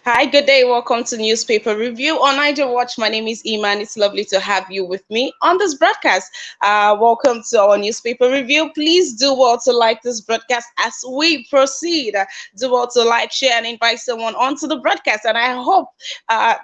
Hi, good day. Welcome to Newspaper Review on Niger Watch. My name is Iman. It's lovely to have you with me on this broadcast. Welcome to our Newspaper Review. Please do well to like this broadcast as we proceed. Do well to like, share, and invite someone onto the broadcast. And I hope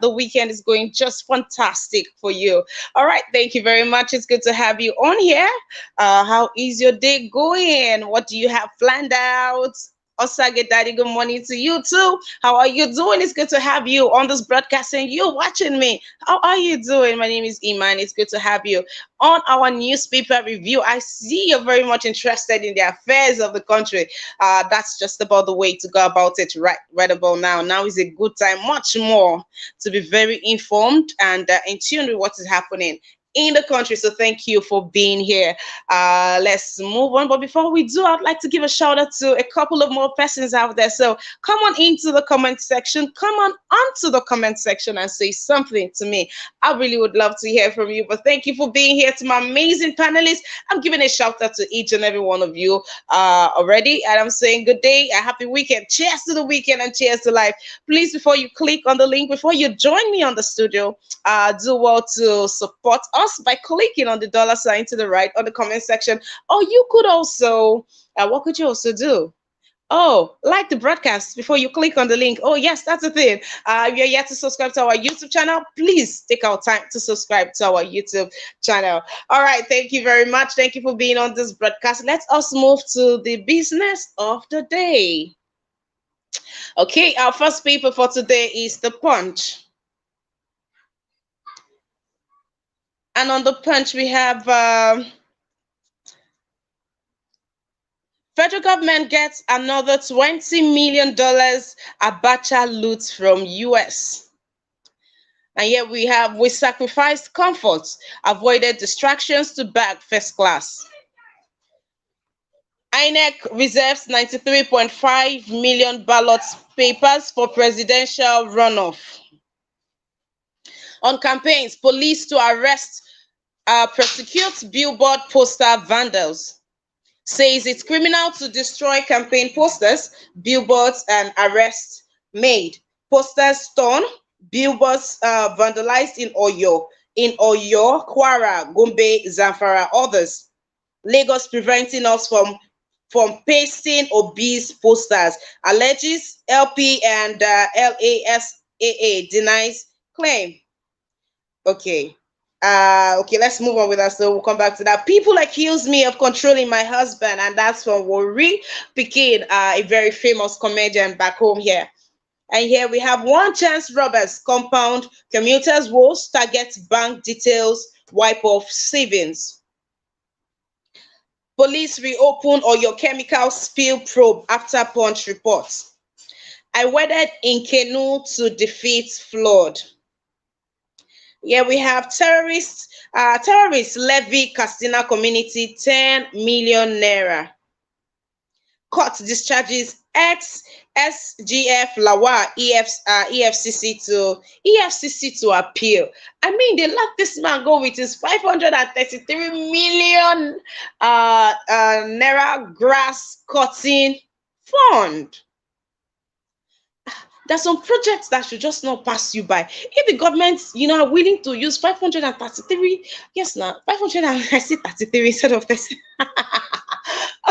the weekend is going just fantastic for you. All right, thank you very much. It's good to have you on here. How is your day going? What do you have planned out? Osage Daddy, good morning to you too. How are you doing? It's good to have you on this broadcast and you watching me. How are you doing? My name is Iman. It's good to have you on our newspaper review. I see you're very much interested in the affairs of the country. That's just about the way to go about it right about now. Now is a good time, much more, to be very informed and in tune with what is happening in the country. So thank you for being here. Let's move on. But before we do, I'd like to give a shout out to a couple of more persons out there. So come on into the comment section. Come on onto the comment section and say something to me. I really would love to hear from you. But thank you for being here. To my amazing panelists, I'm giving a shout out to each and every one of you already. And I'm saying good day, a happy weekend. Cheers to the weekend and cheers to life. Please, before you click on the link, before you join me on the studio, do well to support us by clicking on the dollar sign to the right on the comment section. Or you could also, what could you also do? Oh, like the broadcast before you click on the link. Oh, yes, that's the thing. If you're yet to subscribe to our YouTube channel, please take our time to subscribe to our YouTube channel. All right, thank you very much. Thank you for being on this broadcast. Let us move to the business of the day. Okay, our first paper for today is The Punch. And on The Punch, we have federal government gets another $20 million Abacha loot from US. And here we have, we sacrificed comforts, avoided distractions to bag first class. INEC reserves 93.5 million ballot papers for presidential runoff. On campaigns, police to arrest, prosecute billboard poster vandals. Says it's criminal to destroy campaign posters, billboards, and arrests made. Posters torn, billboards vandalized in Oyo, Kwara, Gombe, Zamfara, others. Lagos preventing us from pasting obese posters. Alleges LP and LASAA denies claim. Okay. Okay, let's move on with that. So we'll come back to that. People accuse me of controlling my husband, and that's from Wori Pikin, a very famous comedian back home here. And here we have one chance robbers compound commuters woes, target bank details, wipe off savings. Police reopen Oyo chemical spill probe after punch reports. I wedded in canoe to defeat flood. Yeah, we have terrorists levy Castina community 10 million naira. Court discharges ex SGF Lawa EFCC to appeal. I mean, they let this man go with his 533 million naira grass cutting fund. There's some projects that should just not pass you by. If the government, are willing to use 533, yes, now 500 and I see 33 instead of 30.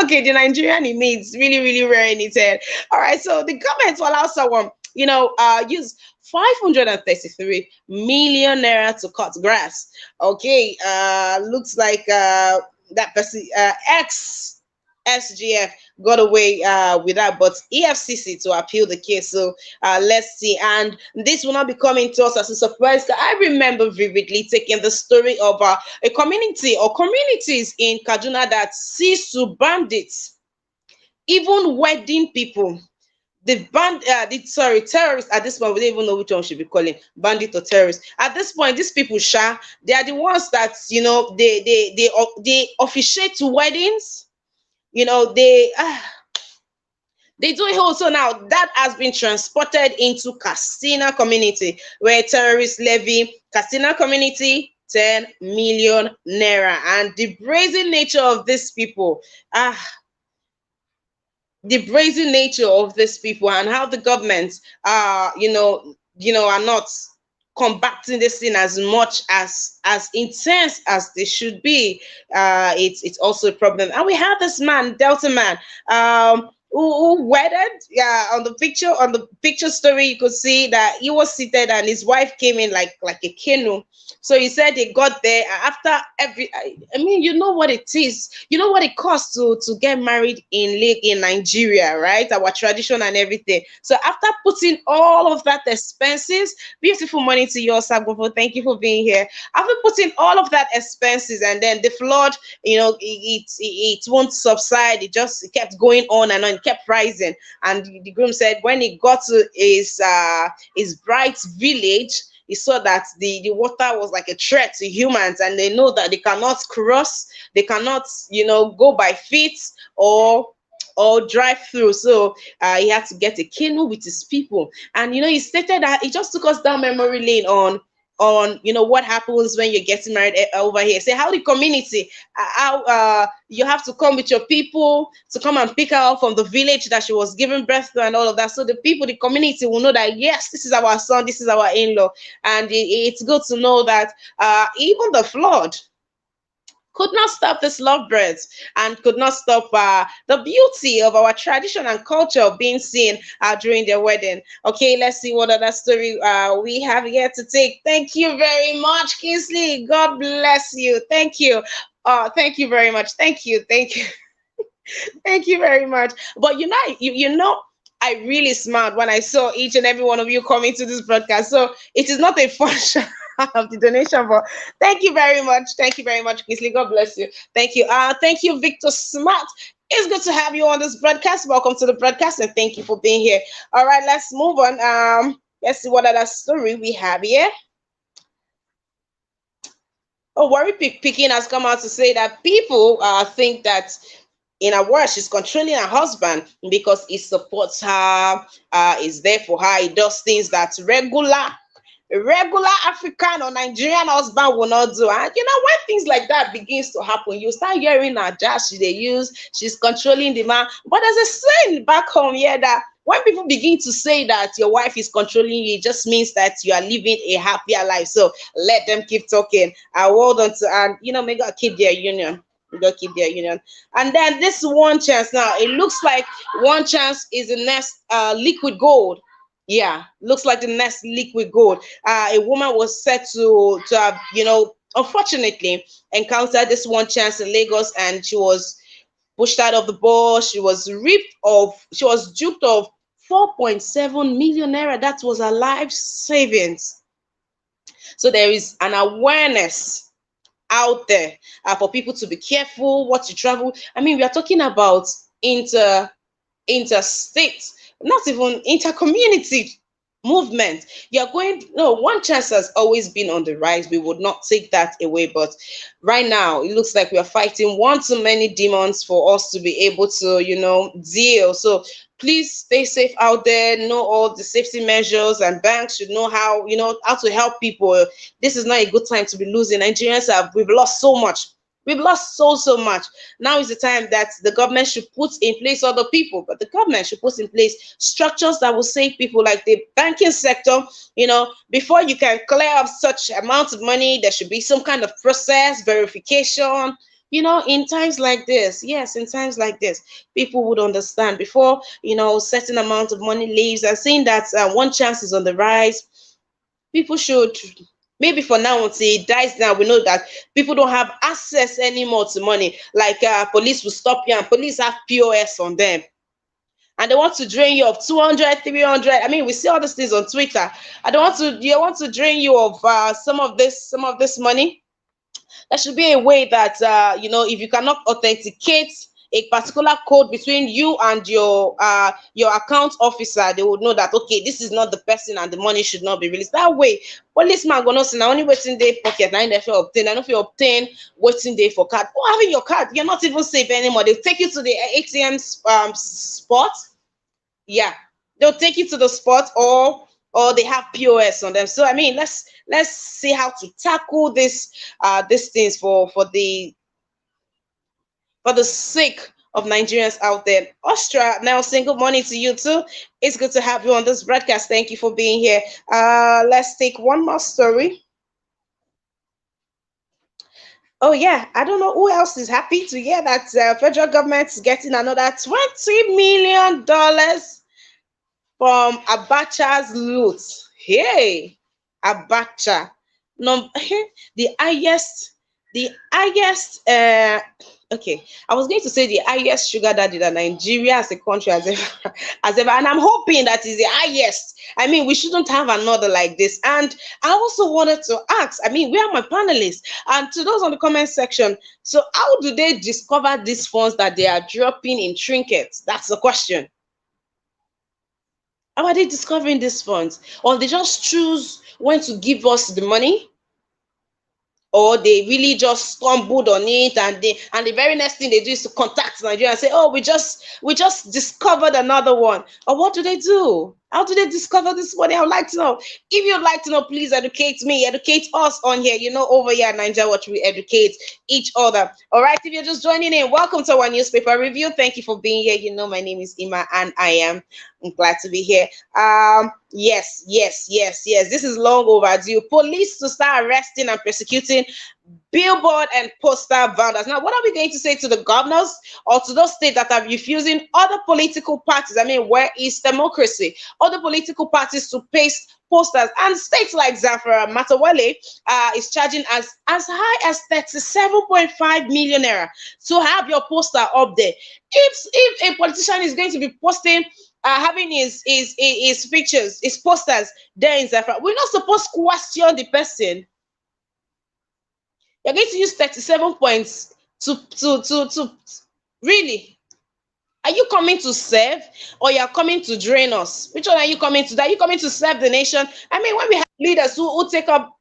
Okay, the Nigerian in me is really, really rare in its head. All right, so the government will allow someone, use 533 million naira to cut grass. Okay, looks like that person, ex SGF got away with that, but EFCC to appeal the case. So let's see. And this will not be coming to us as a surprise. I remember vividly taking the story of a community or communities in Kaduna that seized to bandits, even wedding people. Terrorists at this point, we don't even know which one we should be calling, bandit or terrorists. At this point, these people, they are the ones that, they officiate to weddings. They do it also now. That has been transported into Castina community, where terrorists levy Castina community 10 million naira. And the brazen nature of these people, the brazen nature of these people and how the government are not combating this thing as much as intense as they should be. It's also a problem. And we have this man, Delta man, who wedded. Yeah, on the picture story, you could see that he was seated and his wife came in like a canoe. So he said they got there after every. I mean, you know what it is. You know what it costs to get married in Nigeria, right? Our tradition and everything. So after putting all of that expenses, beautiful money to you, Sagbofo. Thank you for being here. After putting all of that expenses and then the flood, it won't subside. It just kept going on and on. It kept rising. And the groom said when he got to his bride's village, he saw that the water was like a threat to humans, and they know that they cannot cross, they cannot, go by feet or drive through. So he had to get a canoe with his people. And he stated that he just took us down memory lane on what happens when you're getting married over here. Say how the community, how you have to come with your people to come and pick her up from the village that she was giving birth to and all of that. So the people, the community will know that yes, this is our son, this is our in-law. And it's good to know that even the flood could not stop these lovebirds and could not stop the beauty of our tradition and culture being seen during their wedding. Okay, let's see what other story we have here to take. Thank you very much, Kingsley. God bless you. Thank you. Thank you very much. Thank you. Thank you. Thank you very much. But I really smiled when I saw each and every one of you coming to this broadcast. So it is not a function of the donation, but thank you very much. Thank you very much, Kingsley. God bless you. Thank you. Thank you, Victor Smart. It's good to have you on this broadcast. Welcome to the broadcast, and thank you for being here. All right, let's move on. Let's see what other story we have here. Oh, Worry Picking has come out to say that people think that in a word, she's controlling her husband because he supports her, is there for her, he does things that regular African or Nigerian husband will not do. And when things like that begins to happen, you start hearing her jazz they use, she's controlling the man. But there's a saying back home here that when people begin to say that your wife is controlling you, it just means that you are living a happier life. So let them keep talking. I hold on to, and may God keep their union. They'll keep their union. And then this one chance now, it looks like one chance is the next liquid gold. Yeah, looks like the next liquid gold. A woman was said to have, unfortunately encountered this one chance in Lagos, and she was pushed out of the bus. She was duped of 4.7 million naira. That was her life savings. So there is an awareness out there for people to be careful what you travel. I mean, we are talking about interstate, not even intercommunity movement. You're going, no, one chance has always been on the rise. We would not take that away. But right now, it looks like we are fighting one too many demons for us to be able to, deal. So please stay safe out there, know all the safety measures, and banks should know how to help people. This is not a good time to be losing. We've lost so much. We've lost so much. Now is the time that the government should put in place other people, but the government should put in place structures that will save people, like the banking sector. Before you can clear up such amount of money, there should be some kind of process, verification. In times like this, yes, in times like this, people would understand before, certain amount of money leaves. And seeing that one chance is on the rise, people should, maybe for now until it dies down, we know that people don't have access anymore to money. Like police will stop you, and police have POS on them, and they want to drain you of 200, 300. I mean, we see all these things on Twitter. They want to drain you of some of this money. There should be a way that if you cannot authenticate a particular code between you and your account officer, they would know that, okay, this is not the person and the money should not be released. That way, policeman go know say na only wetin dey pocket na im dey fit obtain. I no fit obtain wetin dey for card. Oh, having your card, you're not even safe anymore. They take you to the ATM spot. Yeah, they'll take you to the spot, or they have POS on them. So I mean, let's see how to tackle these things for the sake of Nigerians out there. Ostra Nelson, good morning to you too. It's good to have you on this broadcast. Thank you for being here. Let's take one more story. Oh yeah, I don't know who else is happy to hear that federal government is getting another $20 million from Abacha's loot. Hey, Abacha. No, the highest, the highest, okay, I was going to say the highest sugar daddy that Nigeria as a country has ever, has ever, and I'm hoping that is the highest. I mean, we shouldn't have another like this. And I also wanted to ask, I mean, where are my panelists? And to those on the comment section, so how do they discover these funds that they are dropping in trinkets? That's the question. How are they discovering these funds? Or they just choose when to give us the money? Or they really just stumbled on it, and the very next thing they do is to contact Nigeria and say, oh, we just discovered another one. Or what do they do? How do they discover this money? I would like to know. If you'd like to know, please educate me, educate us on here. You know, over here at Nigeria Watch, we educate each other. All right, if you're just joining in, welcome to our newspaper review. Thank you for being here. You know, my name is Ima, and I'm glad to be here. Yes. This is long overdue. Police to start arresting and persecuting billboard and poster vandals. Now, what are we going to say to the governors or to those states that are refusing other political parties? I mean, where is democracy? Other political parties to paste posters, and states like Zafara Matawale is charging as high as 37.5 million naira to have your poster up there. If a politician is going to be posting having his pictures, his posters there in Zafra, we're not supposed to question the person. You're going to use 37 points to really. Are you coming to serve, or you're coming to drain us? Which one are you coming to? Are you coming to serve the nation? I mean, when we have leaders who take up,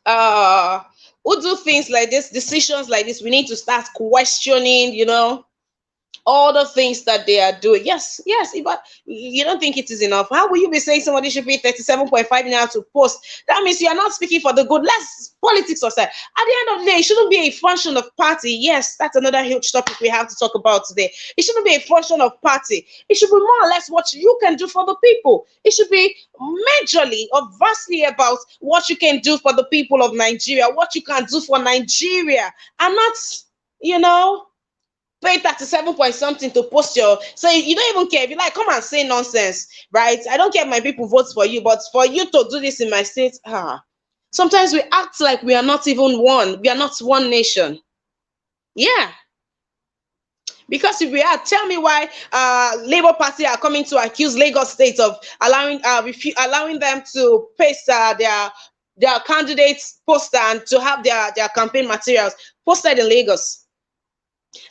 uh who do things like this, decisions like this, we need to start questioning, all the things that they are doing. Yes, but you don't think it is enough. How will you be saying somebody should pay 37.5 now to post? That means you are not speaking for the good. Let's politics aside. At the end of the day, it shouldn't be a function of party. Yes, that's another huge topic we have to talk about today. It shouldn't be a function of party. It should be more or less what you can do for the people. It should be majorly or vastly about what you can do for the people of Nigeria, what you can do for Nigeria, and not, you know, pay 37 point something to post your, so you don't even care if you like come and say nonsense, right? I don't care if my people vote for you, but for you to do this in my state, sometimes we act like we are not even one, we are not one nation. Yeah, because if we are, tell me why Labour Party are coming to accuse Lagos State of allowing them to paste their candidates poster and to have their campaign materials posted in Lagos.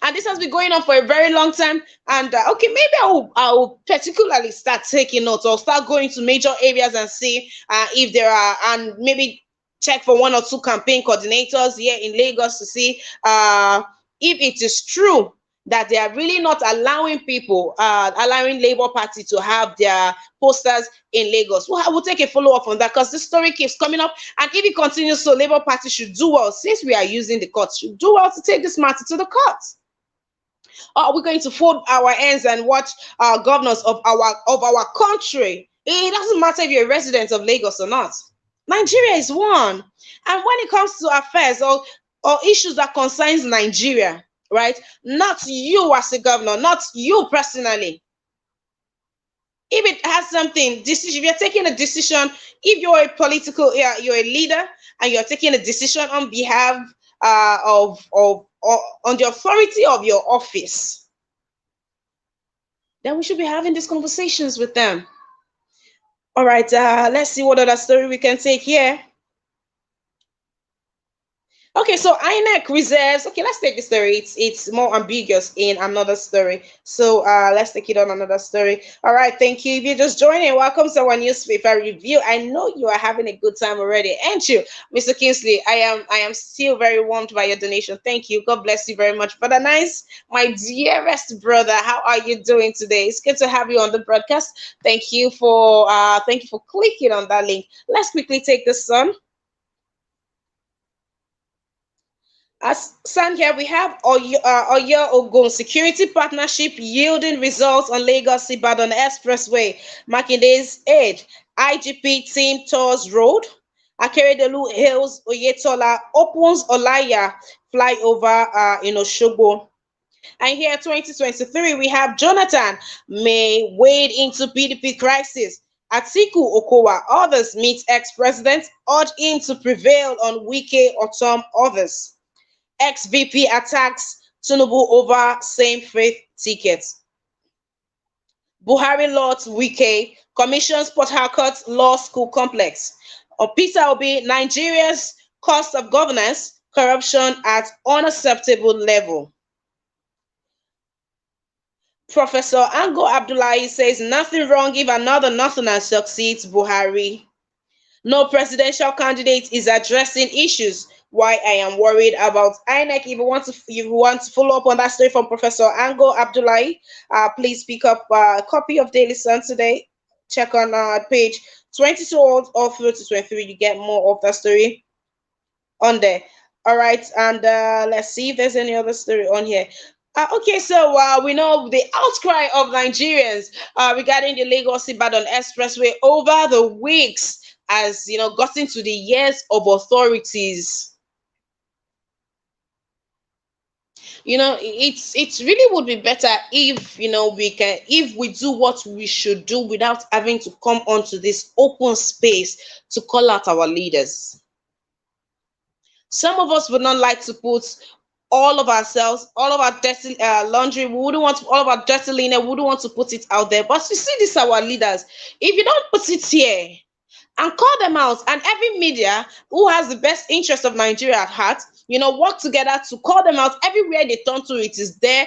And this has been going on for a very long time. And okay, maybe I will particularly start taking notes, or start going to major areas and see if there are, and maybe check for one or two campaign coordinators here in Lagos to see if it is true that they are really not allowing people, allowing Labour Party to have their posters in Lagos. Well, I will take a follow up on that, because this story keeps coming up. And if it continues, so Labour Party should do well, since we are using the courts, should do well to take this matter to the courts. Or are we going to fold our hands and watch governors of our country? It doesn't matter if you're a resident of Lagos or not. Nigeria is one. And when it comes to affairs or issues that concerns Nigeria, right? Not you as a governor, not you personally. If it has something, decision, if you're taking a decision, if you're a political, you're a leader, and you're taking a decision on behalf of on the authority of your office, then we should be having these conversations with them. All right, let's see what other story we can take here. Okay, so INEC reserves. Okay, let's take the story. It's more ambiguous in another story. So let's take it on another story. All right, thank you. If you're just joining, welcome to our newspaper review. I know you are having a good time already, ain't you, Mr. Kingsley? I am still very warmed by your donation. Thank you. God bless you very much. Brother Nice, my dearest brother, how are you doing today? It's good to have you on the broadcast. Thank you for clicking on that link. Let's quickly take this on. As stand here, we have Oyo Ogun Security Partnership yielding results on Lagos Ibadan Expressway. Makinde's aid. IGP team tours road. Akeredolu hails Oyetola, opens Olaya flyover in Osogbo. And here, 2023, we have Jonathan may wade into PDP crisis. Atiku Okowa, others meet ex-president, urge him to prevail on Wike or some others. Ex-VP attacks Tinubu over same faith tickets. Buhari Law to Wike, commissions Port Harcourt Law School complex. Or Peter Obi, Nigeria's cost of governance, corruption at unacceptable level. Professor Ango Abdullahi says nothing wrong if another northerner succeeds Buhari. No presidential candidate is addressing issues. Why I am worried about INEC. If you want to follow up on that story from Professor Ango Abdullahi, please pick up a copy of Daily Sun today. Check on page 22 all through to 23. You get more of that story on there. All right, and let's see if there's any other story on here. Okay, so we know the outcry of Nigerians regarding the Lagos Ibadan Expressway over the weeks has, gotten to the ears of authorities. It's really would be better if we do what we should do without having to come onto this open space to call out our leaders. Some of us would not like to put all of ourselves, all of our dirty laundry. We wouldn't want all of our dirty linen. We wouldn't want to put it out there. But you see, these are our leaders. If you don't put it here and call them out, and every media who has the best interest of Nigeria at heart, work together to call them out everywhere they turn to. It is there,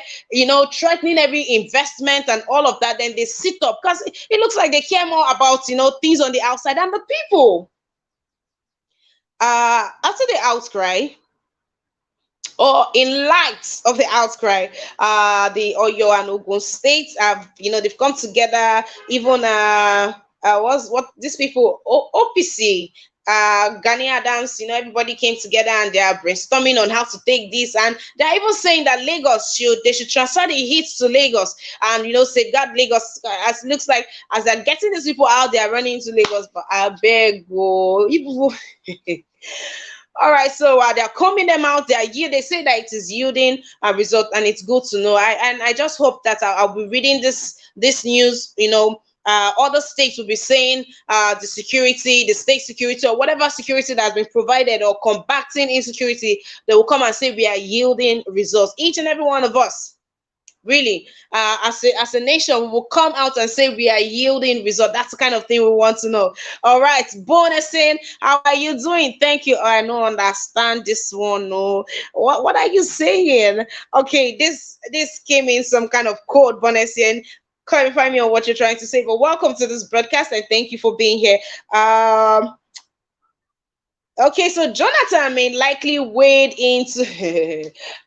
threatening every investment and all of that. Then they sit up because it looks like they care more about things on the outside than the people. After the outcry, or in light of the outcry, the Oyo and Ogun states have, they've come together. Even was what these people OPC, Gani Adams, everybody came together and they are brainstorming on how to take this, and they're even saying that they should transfer the hits to Lagos and safeguard Lagos. As it looks like as they're getting these people out, they are running into Lagos. But I beg, oh, all right, so they're coming them out. They say that it is yielding a result, and it's good to know. I just hope that I'll be reading this news. Other states will be saying the security, the state security, or whatever security that has been provided, or combating insecurity. They will come and say we are yielding results. Each and every one of us, really, as a nation, we will come out and say we are yielding result. That's the kind of thing we want to know. All right, bonusing, how are you doing? Thank you. I don't understand this one. No, what are you saying? Okay, this came in some kind of code. Bonusing, clarify me on what you're trying to say. But welcome to this broadcast and thank you for being here. Okay, so Jonathan may likely wade into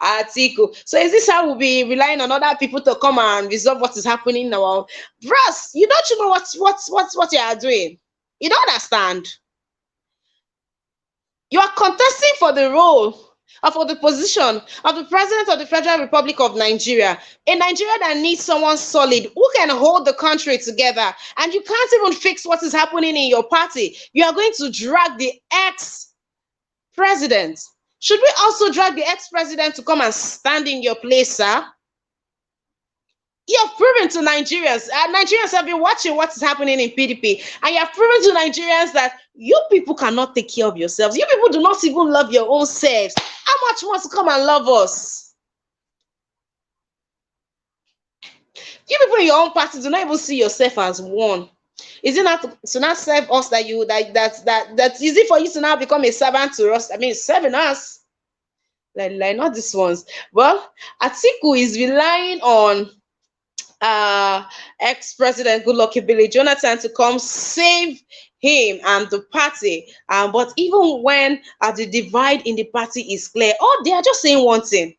Atiku. So is this how we'll be relying on other people to come and resolve what is happening now? Bros, you know what you are doing? You don't understand. You are contesting for the role or for the position of the President of the Federal Republic of Nigeria. A Nigeria that needs someone solid who can hold the country together. And you can't even fix what is happening in your party. You are going to drag the ex-president. Should we also drag the ex-president to come and stand in your place, sir? You have proven to Nigerians have been watching what is happening in PDP, and you have proven to Nigerians that you people cannot take care of yourselves. You people do not even love your own selves. How much more to come and love us? You people in your own party do not even see yourself as one. Is it not to not serve us that that's easy for you to now become a servant to us? I mean, serving us. Like not these ones. Well, Atiku is relying on ex-president Goodluck Ebele Jonathan to come save him and the party. But even when the divide in the party is clear, they are just saying one thing.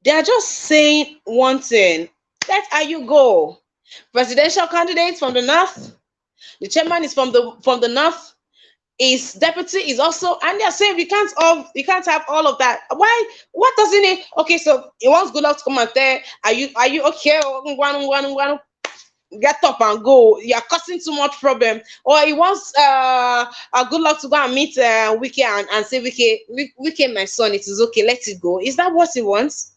They are just saying one thing. Let you go. Presidential candidates from the north. The chairman is from the north. his deputy is also, and they're saying you can't have all of that. Why? What doesn't it? Okay, so he wants good luck to come and tell, are you okay? Get up and go. You're causing too much problem. Or he wants a good luck to go and meet Wiki and say, Wiki, my son, it is okay, let it go. Is that what he wants?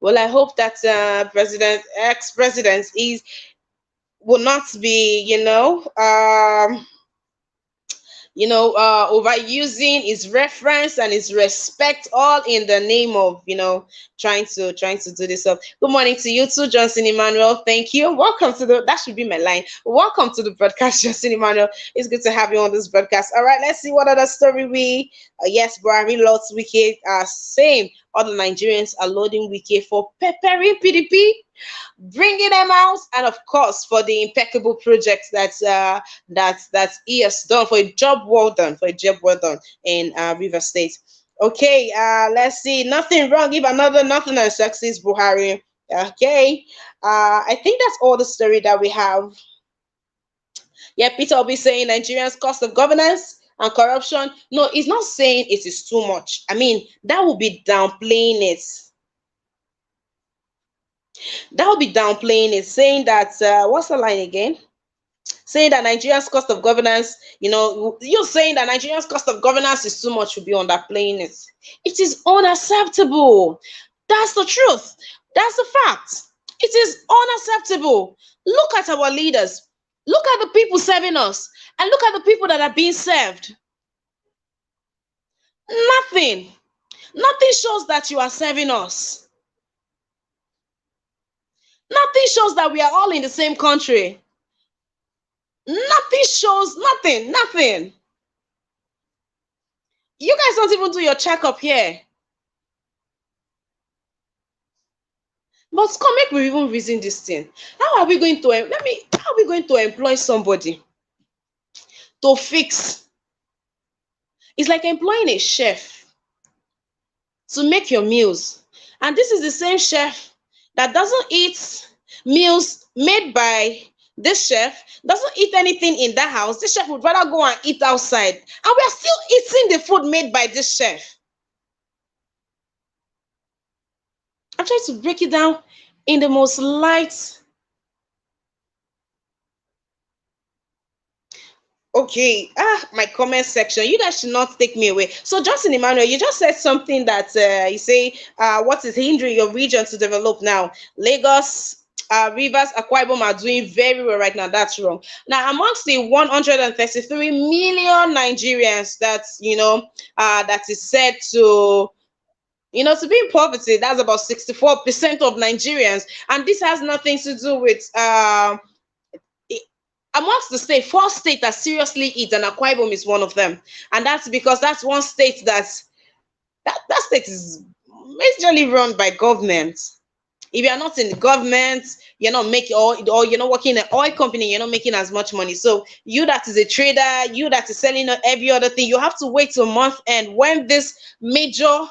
Well, I hope that ex-president is will not be, overusing his reference and his respect, all in the name of, trying to do this up. Good morning to you too, Johnson Emmanuel. Thank you. Welcome to that should be my line. Welcome to the broadcast, Johnson Emmanuel. It's good to have you on this broadcast. All right, let's see what other story yes, Buhari lost Wike. Same. Other Nigerians are loading Wike for peppering PDP, bringing them out, and of course for the impeccable project that he has done, for a job well done, in River State. Okay, let's see. Nothing wrong if another nothing and succeeds Buhari. Okay, I think that's all the story that we have. Yeah, Peter will be saying Nigerians' cost of governance and corruption. No, he's not saying it is too much. I mean, that would be downplaying it. That would be downplaying it, saying that what's the line again? Saying that Nigeria's cost of governance, you're saying that Nigeria's cost of governance is too much, would be underplaying it. It is unacceptable. That's the truth. That's the fact. It is unacceptable. Look at our leaders. Look at the people serving us. And look at the people that are being served. Nothing. Nothing shows that you are serving us. Nothing shows that we are all in the same country. Nothing shows, nothing. You guys don't even do your checkup here. But come, make we even reason this thing. How are we going to employ somebody to fix? It's like employing a chef to make your meals. And this is the same chef that doesn't eat meals made by this chef, doesn't eat anything in that house. This chef would rather go and eat outside. And we are still eating the food made by this chef. I'm trying to break it down in the most light. Okay, my comment section. You guys should not take me away. So, Justin Emmanuel, you just said something that you say, what is hindering your region to develop now? Lagos, Rivers, Akwa Ibom are doing very well right now. That's wrong. Now, amongst the 133 million Nigerians that is said to be in poverty, that's about 64% of Nigerians, and this has nothing to do with amongst the state, 4 states that seriously eat, and Akwa Ibom is one of them. And that's because that's one state that state is majorly run by government. If you're not in the government, you're not making, or you're not working in an oil company, you're not making as much money. So you that is a trader, you that is selling every other thing, you have to wait till month end when this major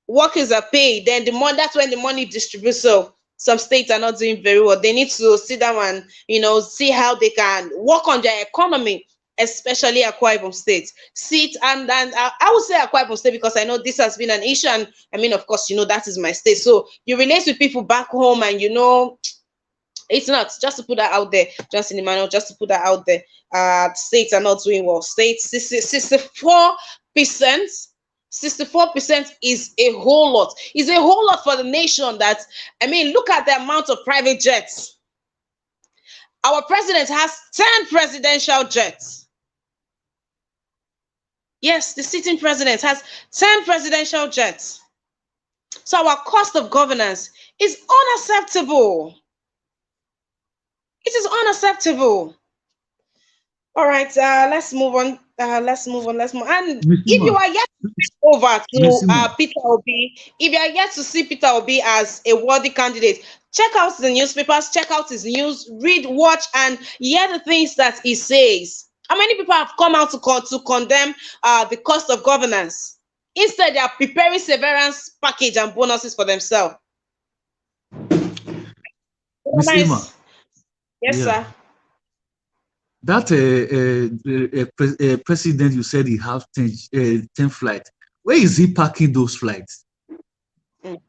workers are paid, then that's when the money distributes. So some states are not doing very well. They need to sit down and see how they can work on their economy, especially Akwa Ibom State. And I would say Akwa Ibom State because I know this has been an issue, and I mean, of course, that is my state. So you relate with people back home, and it's not, just to put that out there, Johnson Emmanuel, just to put that out there. States are not doing well. States 64%. 64% is a whole lot. It's a whole lot for the nation. Look at the amount of private jets. Our president has 10 presidential jets. Yes, the sitting president has 10 presidential jets. So our cost of governance is unacceptable. It is unacceptable. All right, let's move on. And if you are yet to over to Peter Obi, if you are yet to see Peter Obi as a worthy candidate, check out the newspapers, check out his news, read, watch, and hear the things that he says. How many people have come out to condemn the cost of governance? Instead, they are preparing severance package and bonuses for themselves. Miss Emma, Nice. Yes, yeah, sir. That president, you said he have 10 flights. Where is he parking those flights? Mm.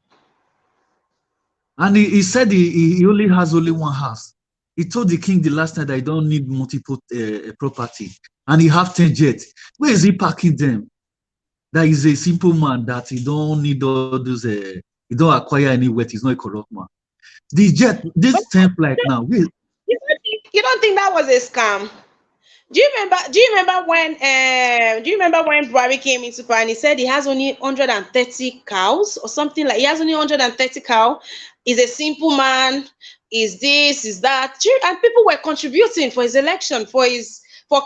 And he said he only has only one house. He told the king the last time that he don't need multiple property, and he have 10 jets. Where is he parking them? That is a simple man that he don't need all those. He don't acquire any wealth. He's not a corrupt man. The jet, But this 10 flight now. Where, you don't think that was a scam? Do you remember when Buhari came into power and he said he has only 130 cows or something, like he has only 130 cow? He's a simple man, is this, is that. And people were contributing for his election, for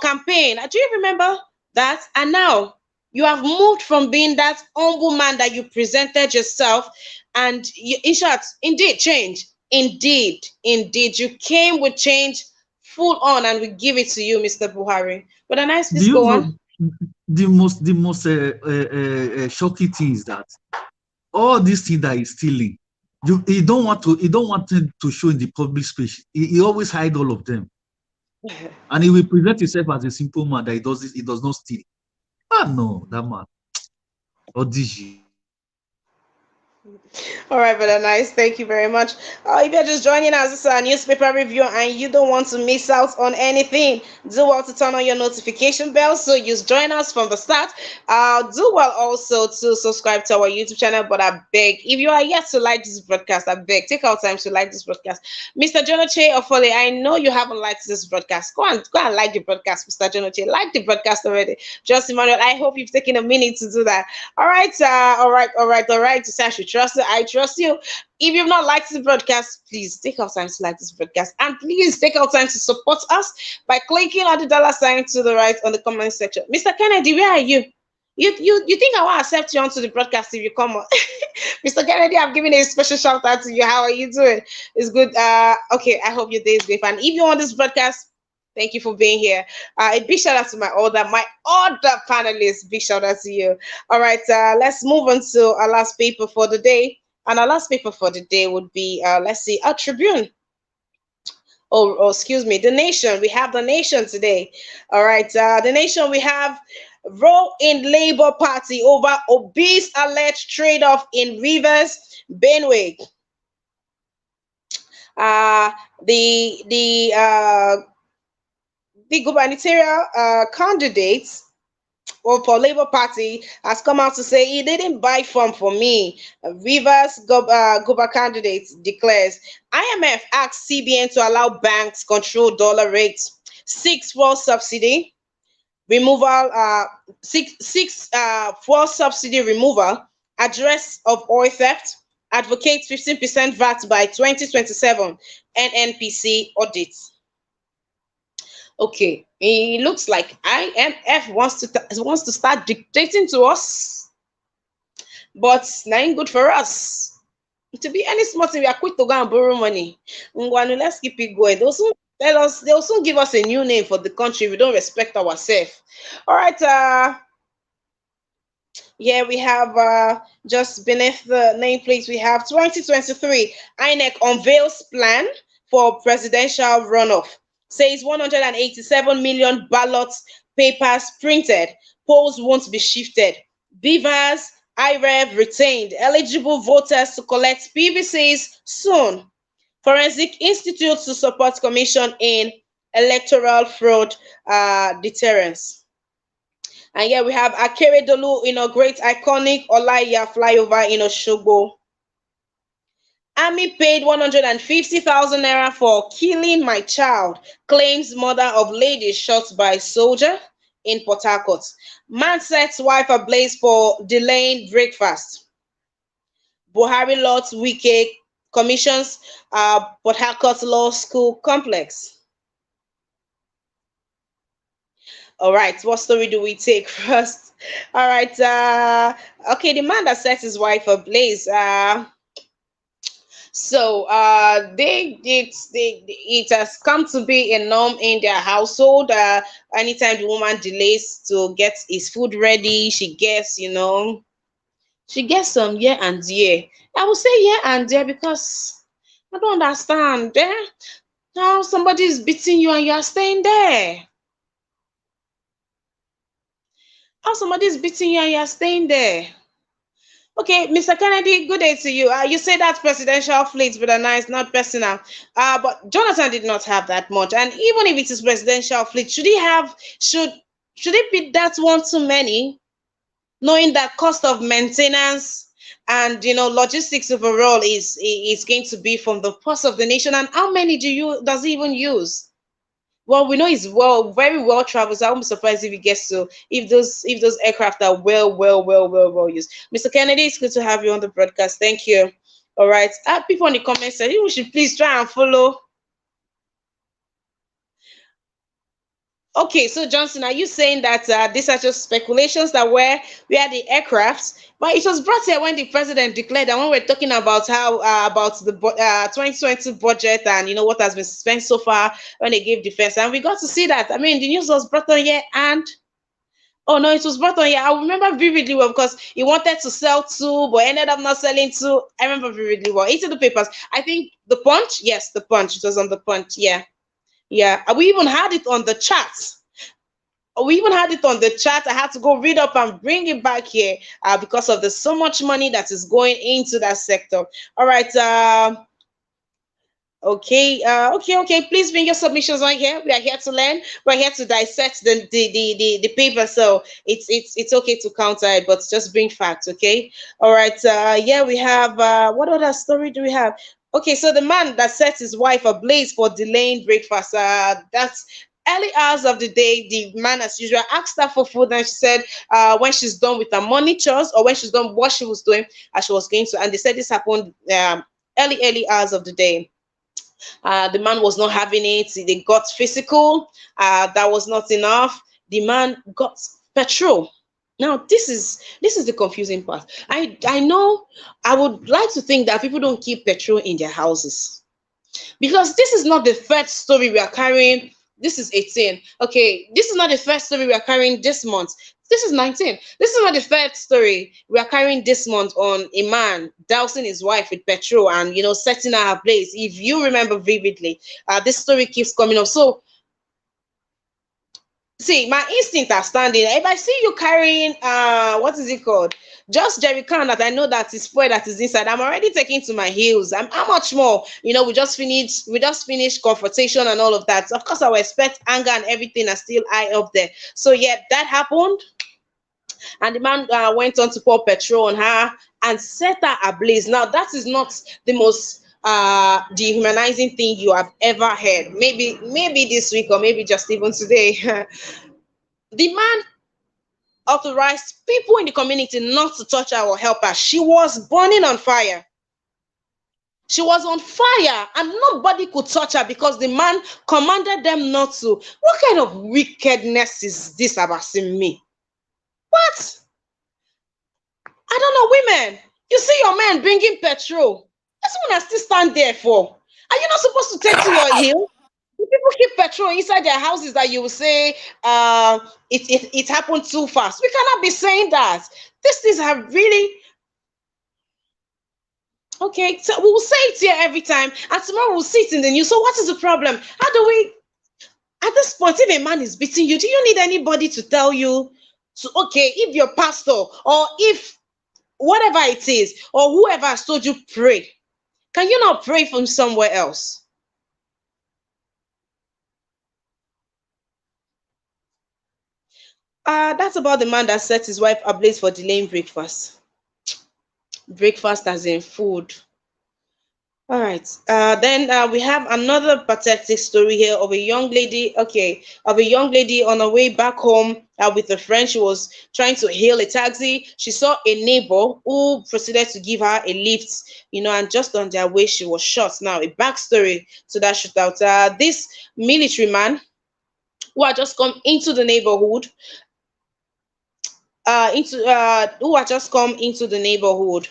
campaign. Do you remember that? And now you have moved from being that humble man that you presented yourself, and in short, indeed, change. Indeed, you came with change full on, and we give it to you, Mr. Buhari. But a nice, do please you go know on. the most shocking thing is that all these things that he's stealing, he don't want to show in the public space. He always hide all of them, and he will present himself as a simple man that he does not steal. Ah no, that man, all these years. All right, brother. Nice. Thank you very much. If you're just joining us, this is our newspaper review, and you don't want to miss out on anything, do well to turn on your notification bell so you join us from the start. Do well also to subscribe to our YouTube channel. But I beg, if you are yet to like this broadcast, I beg, take out time to like this broadcast. Mr. Jonoche Ofole, I know you haven't liked this broadcast. Go and like the broadcast, Mr. Jonoche. Like the broadcast already. Just Emmanuel, I hope you've taken a minute to do that. All right, all right. To say I should trust you, I trust you. If you've not liked this broadcast, please take out time to like this broadcast, and please take out time to support us by clicking on the dollar sign to the right on the comment section. Mr. Kennedy, where are you? You think I will accept you onto the broadcast if you come on? Mr. Kennedy, I'm giving a special shout out to you. How are you doing? It's good. Okay, I hope your day is great. And if you want this broadcast, thank you for being here. A big shout out to my other panelists. Big shout out to you. All right, let's move on to our last paper for the day. And our last paper for the day would be, let's see, a Tribune. Oh, excuse me, the Nation. We have the Nation today. All right, the Nation. We have row in Labour Party over obese alleged trade-off in Rivers, Benue. Uh, the the uh, the gubernatorial candidates for Labour Party has come out to say he didn't buy from for me. Rivers Guber candidate declares IMF asks CBN to allow banks control dollar rates. Six fuel subsidy removal. Six fuel subsidy removal. Address of oil theft. Advocates 15% VAT by 2027. NNPC audits. Okay, it looks like IMF wants to start dictating to us, but na ain't good for us. To be any small thing, we are quick to go and borrow money. Ngwanu, let's keep it going. They'll soon give us a new name for the country if we don't respect ourselves. All right, yeah, we have just beneath the nameplate, we have 2023 INEC unveils plan for presidential runoff. Says 187 million ballots papers printed. Polls won't be shifted. Beavers, IREV retained. Eligible voters to collect PVCs soon. Forensic Institute to support Commission in electoral fraud deterrence. And here we have Akeredolu inaugurate iconic Olaiya flyover in Osogbo. Army paid 150,000 naira for killing my child, claims mother of lady shot by soldier in Port Harcourt. Man sets wife ablaze for delaying breakfast. Buhari lots Wike commissions Port Harcourt Law School complex. All right, what story do we take first? All right, okay, the man that set his wife ablaze. It has come to be a norm in their household. Anytime the woman delays to get his food ready, she gets some here and there. I will say here and there because I don't understand. Now somebody is beating you and you are staying there. How somebody is beating you and you are staying there. Okay, Mr. Kennedy, good day to you. You say that presidential fleet, but nice, not personal. But Jonathan did not have that much, and even if it is presidential fleet, should it be that one too many? Knowing that cost of maintenance and logistics overall is going to be from the purse of the nation, and how many does he even use? Well, we know he's very well traveled. So I won't be surprised if he gets to if those aircraft are well used. Mr. Kennedy, it's good to have you on the broadcast. Thank you. All right. People in the comments said you should please try and follow. Okay, so Johnson, are you saying that these are just speculations that where the aircrafts, but it was brought here when the president declared, and when we're talking about how about the 2020 budget and what has been spent so far when they gave defense, and we got to see that. I mean, the news was brought on here, and oh no, it was brought on here. I remember vividly well because he wanted to sell two, but ended up not selling two. I remember vividly well. It's in the papers. I think the Punch. Yes, the Punch. It was on the Punch. Yeah, yeah. We even had it on the chat. We even had it on the chat. I had to go read up and bring it back here because of the so much money that is going into that sector. All right. Okay. Please bring your submissions on here. We are here to learn. We're here to dissect the paper. So it's okay to counter it, but just bring facts. Okay. All right. Yeah, we have. What other story do we have? Okay, so the man that set his wife ablaze for delaying breakfast. That's early hours of the day. The man, as usual, asked her for food, and she said, when she's done with her morning chores or when she's done what she was doing, she was going to. And they said this happened early hours of the day. The man was not having it. They got physical. That was not enough. The man got petrol. Now this is the confusing part. I know. I would like to think that people don't keep petrol in their houses, because this is not the first story we are carrying. This is 18. Okay, this is not the first story we are carrying this month. This is 19. This is not the first story we are carrying this month on a man dousing his wife with petrol and setting her ablaze. If you remember vividly, this story keeps coming up. So see, my instinct are standing. If I see you carrying what is it called, just jerry can that I know that is fuel that is inside, I'm already taking to my heels. How much more? We just finished confrontation and all of that. Of course I will expect anger and everything are still high up there. So yeah, that happened, and the man went on to pour petrol on her and set her ablaze. Now that is not the most dehumanizing thing you have ever heard. Maybe this week, or maybe just even today. The man authorized people in the community not to touch her or help her. She was burning on fire. She was on fire and nobody could touch her because the man commanded them not to. What kind of wickedness is this about me? What? I don't know, women. You see your man bringing petrol. That's what I still stand there for. Are you not supposed to take to your heel? People keep petrol inside their houses that you will say it happened too fast. We cannot be saying that. These things are really okay. So we will say it here every time, and tomorrow we'll see it in the news. So what is the problem? How do we at this point, if a man is beating you, do you need anybody to tell you to okay, if your pastor or if whatever it is, or whoever has told you pray, can you not pray from somewhere else? That's about the man that set his wife ablaze for delaying breakfast. Breakfast as in food. All right. Then we have another pathetic story here of a young lady. Okay, of a young lady on her way back home with a friend. She was trying to hail a taxi. She saw a neighbor who proceeded to give her a lift. And just on their way, she was shot. Now, a backstory to that shootout. This military man who had just come into the neighborhood, into who had just come into the neighborhood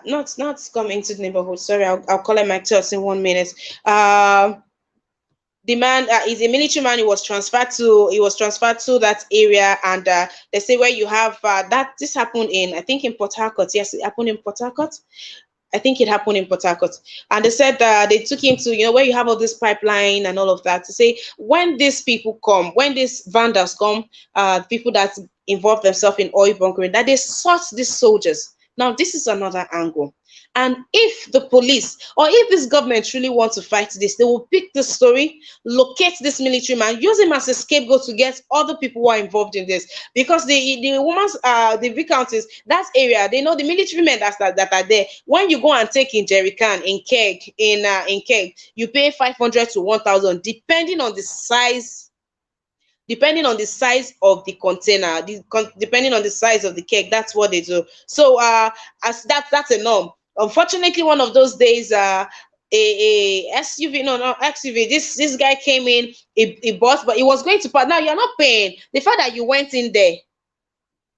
not come into the neighborhood. Sorry, I'll call it my thoughts in 1 minute. The man is a military man. He was transferred to that area, and they say where you have that this happened in, I think, in Port Harcourt. Yes, it happened in Port Harcourt. I think it happened in Port Harcourt. And they said they took him to, where you have all this pipeline and all of that, to say when these people come, when these vandals come, people that involve themselves in oil bunkering, that they sought these soldiers. Now, this is another angle. And if the police or if this government truly want to fight this, they will pick this story, locate this military man, use him as a scapegoat to get other people who are involved in this. Because the woman's the viscountess, that area, they know the military men that are there. When you go and take in jerry can, in keg, you pay 500 to 1,000, depending on the size of the container, depending on the size of the keg. That's what they do. So as that's a norm. Unfortunately, one of those days, a SUV, no, not XUV. This guy came in, he bought, but he was going to pass. Now you're not paying. The fact that you went in there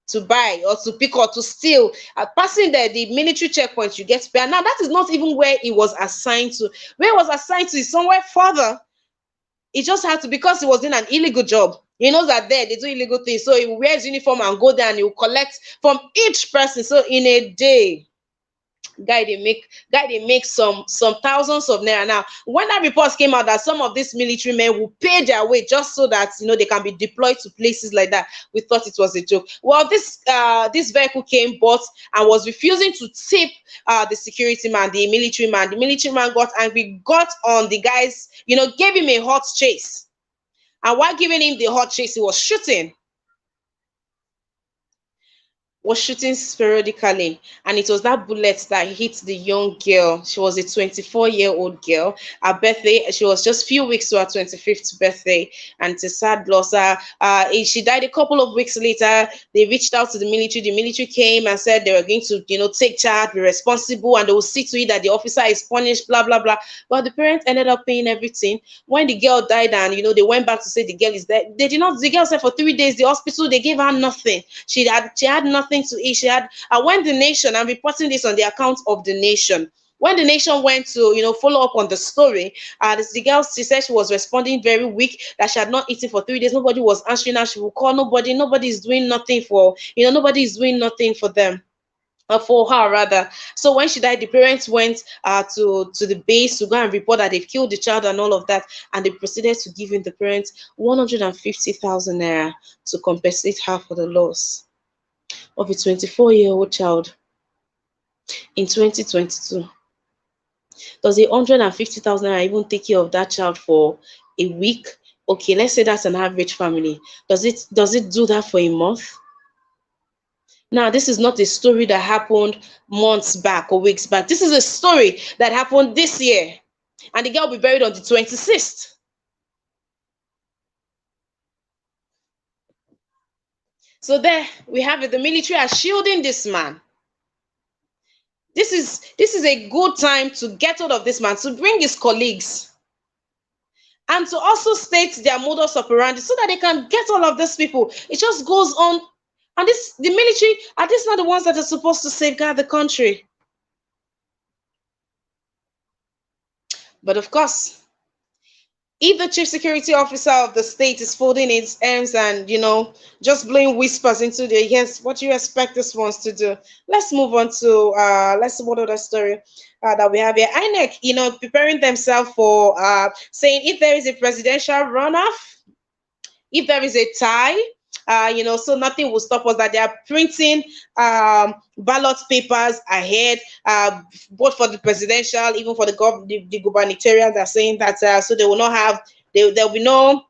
to buy or to pick or to steal, passing the military checkpoint, you get paid. Now that is not even where he was assigned to. Where he was assigned to is somewhere further. He just had to, because he was doing an illegal job. He knows that there they do illegal things, so he will wear his uniform and go there and he will collect from each person. So in a day, guy they make some thousands of naira. Now when that report came out that some of these military men will pay their way just so that they can be deployed to places like that, we thought it was a joke. Well, this vehicle came, bought, and was refusing to tip the security man, the military man. The military man got angry, got on the guys, gave him a hot chase. And while giving him the hot chase, he was shooting sporadically, and it was that bullet that hit the young girl. She was a 24-year-old girl. Her birthday, she was just few weeks to her 25th birthday, and it's a sad loss. She died a couple of weeks later. They reached out to the military. The military came and said they were going to, take charge, be responsible, and they will see to it that the officer is punished, blah blah blah. But the parents ended up paying everything. When the girl died, and they went back to say the girl is dead, they did not. The girl said for 3 days the hospital, they gave her nothing. She had nothing to eat. She had when the nation, I'm reporting this on the account of the nation. When the nation went to follow up on the story, the girl, she said she was responding very weak, that she had not eaten for 3 days. Nobody was answering her. She would call nobody is doing nothing for nobody is doing nothing for them, for her rather. So when she died, the parents went to the base to go and report that they've killed the child and all of that, and they proceeded to give in the parents 150,000 naira to compensate her for the loss of a 24-year-old child in 2022. Does 150,000 naira even take care of that child for a week? Okay, let's say that's an average family. Does it do that for a month? Now, this is not a story that happened months back or weeks back. This is a story that happened this year. And the girl will be buried on the 26th. So there we have it. The military are shielding this man. This is a good time to get hold of this man, to bring his colleagues, and to also state their modus operandi so that they can get all of these people. It just goes on. And the military, are these not the ones that are supposed to safeguard the country? But of course, if the chief security officer of the state is folding its arms and just blowing whispers into their ears, what do you expect this ones to do? Let's move on to let's see what other story that we have here. INEC, preparing themselves for saying if there is a presidential runoff, if there is a tie, so nothing will stop us, that they are printing ballot papers ahead, both for the presidential, even for the gubernatorial. They're saying that so they will not have, there will be no,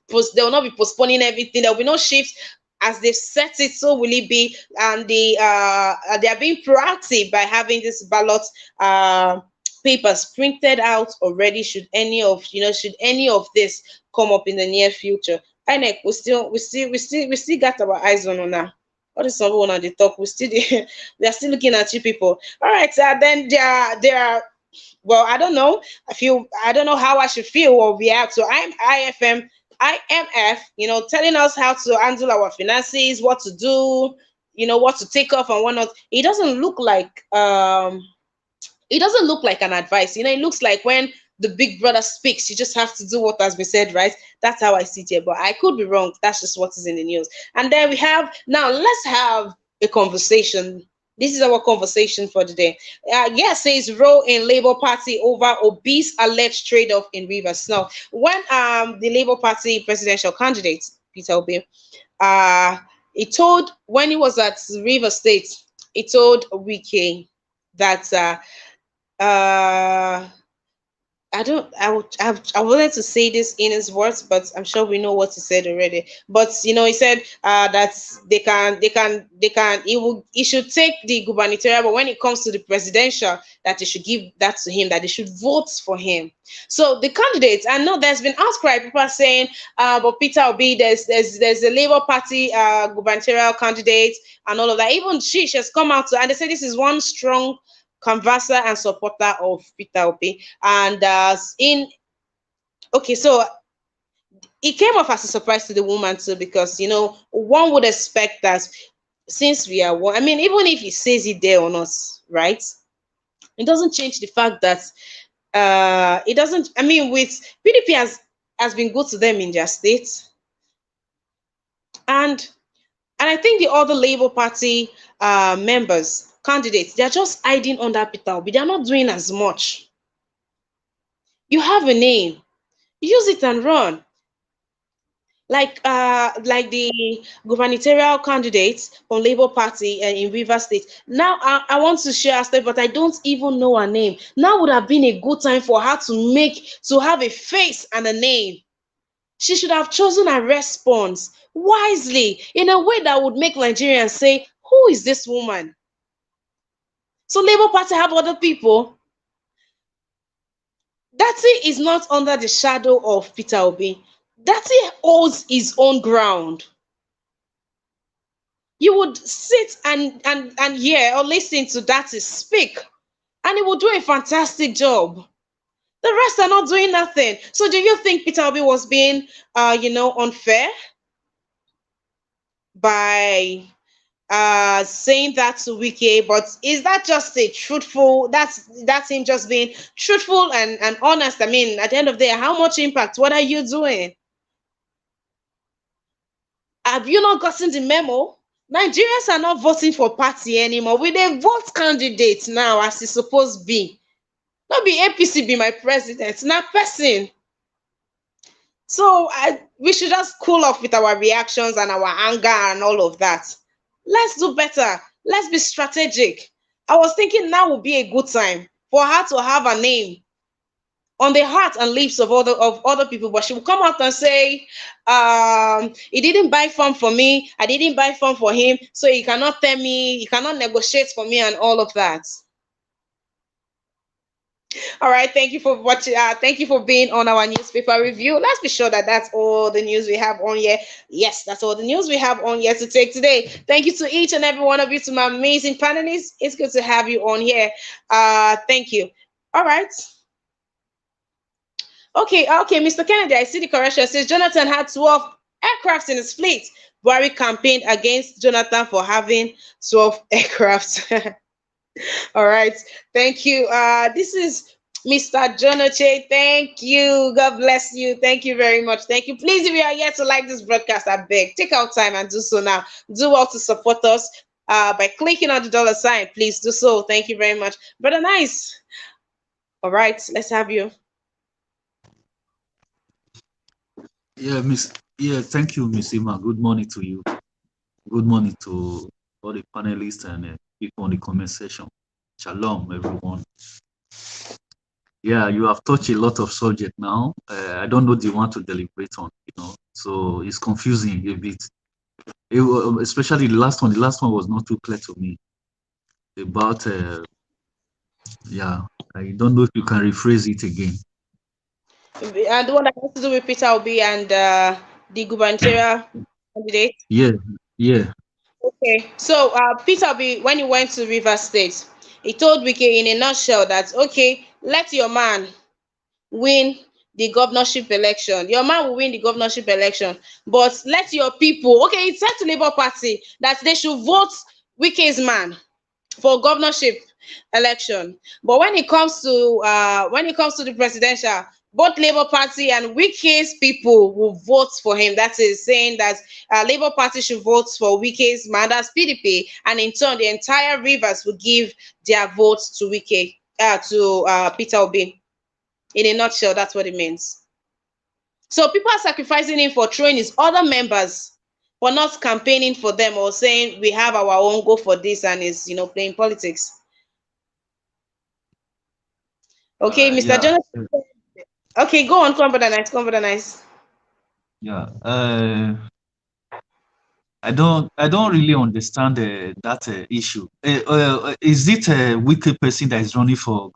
they will not be postponing everything. There will be no shifts. As they've set it, so will it be. And they are being proactive by having this ballot papers printed out already, should any of this come up in the near future. INEC, we still got our eyes on now. What is someone on the talk? We are still looking at you people. All right, then there are well, I don't know. I don't know how I should feel or react. So I'm IMF, telling us how to handle our finances, what to do, what to take off and what not. It doesn't look like an advice. It looks like when the big brother speaks, you just have to do what has been said, right? That's how I see it here, but I could be wrong. That's just what is in the news. And then we have, now let's have a conversation. This is our conversation for today. Yes, says role in Labour Party over obese alleged trade-off in Rivers. Now, when the Labour Party presidential candidate Peter Obi, uh, he told when he was at Rivers State, he told Wike that uh, I don't. I wanted to say this in his words, but I'm sure we know what he said already. But he said that he should take the gubernatorial, but when it comes to the presidential, that they should give that to him, that they should vote for him. So the candidates, I know there's been outcry. People are saying, but Peter Obi, there's a Labour Party gubernatorial candidate and all of that. Even she has come out and they say this is one strong converser and supporter of Peter Obi. And in okay, so it came off as a surprise to the woman too, because one would expect that since we are one, I mean, even if he says it there on us, right? It doesn't change the fact that it doesn't. I mean, with PDP has been good to them in their state, and I think the other Labour Party members, candidates, they're just hiding under Peter Obi. They're not doing as much. You have a name, use it and run. Like the gubernatorial candidates from Labour Party in Rivers State. Now I want to share her story, but I don't even know her name. Now would have been a good time for her to have a face and a name. She should have chosen a response wisely in a way that would make Nigerians say, who is this woman? So Labour Party have other people. Dati is not under the shadow of Peter Obi. Dati holds his own ground. You would sit and hear or listen to Dati speak, and he will do a fantastic job. The rest are not doing nothing. So do you think Peter Obi was being unfair by saying that to Wiki? But is that just a truthful, that's him just being truthful and honest? I mean, at the end of the day, how much impact? What are you doing? Have you not gotten the memo? Nigerians are not voting for party anymore. We dey vote candidates now as e suppose be. No be APC be my president, na person. So we should just cool off with our reactions and our anger and all of that. Let's do better. Let's be strategic. I was thinking now would be a good time for her to have a name on the heart and lips of other people, but she will come out and say, he didn't buy farm for me, I didn't buy farm for him, so he cannot tell me, he cannot negotiate for me and all of that. All right, thank you for watching. Thank you for being on our newspaper review. Let's be sure that that's all the news we have on here. Yes, that's all the news we have on here to take today. Thank you to each and every one of you, to my amazing panelists. It's good to have you on here. Thank you. All right. Okay, Mr. Kennedy, I see the correction. It says Jonathan had 12 aircrafts in his fleet. Buhari campaigned against Jonathan for having 12 aircrafts. All right, thank you. This is Mr. Jonoche. Thank you. God bless you. Thank you very much. Thank you. Please, if you are yet to like this broadcast, I beg, take out time and do so now. Do well to support us by clicking on the dollar sign. Please do so. Thank you very much. Brother Nice. All right, let's have you. Thank you, Miss Ima. Good morning to you. Good morning to all the panelists and people on the comment section. Shalom, everyone. Yeah, you have touched a lot of subject now. I don't know the one to deliberate on, so it's confusing a bit. Especially the last one. The last one was not too clear to me about, I don't know if you can rephrase it again. The one that has to do with Peter Obi and the gubernatorial candidate? Yeah. Okay, so Peter Obi, when he went to Rivers State, he told Wike in a nutshell that, okay, let your man win the governorship election. Your man will win the governorship election, but let your people, okay, he said to Labour Party that they should vote Wike's man for governorship election. But when it comes to the presidential, both Labour Party and Wike's people will vote for him. That is saying that Labour Party should vote for Wike's man, that's PDP, and in turn, the entire Rivers will give their votes to Peter Obi. In a nutshell, that's what it means. So people are sacrificing him for throwing his other members, for not campaigning for them or saying we have our own, go for this, and is playing politics. Okay, Mr. Yeah. Jonathan. Okay, go on, come brother nice, come brother nice. Yeah. I don't really understand that issue. Is it a wicked person that is running for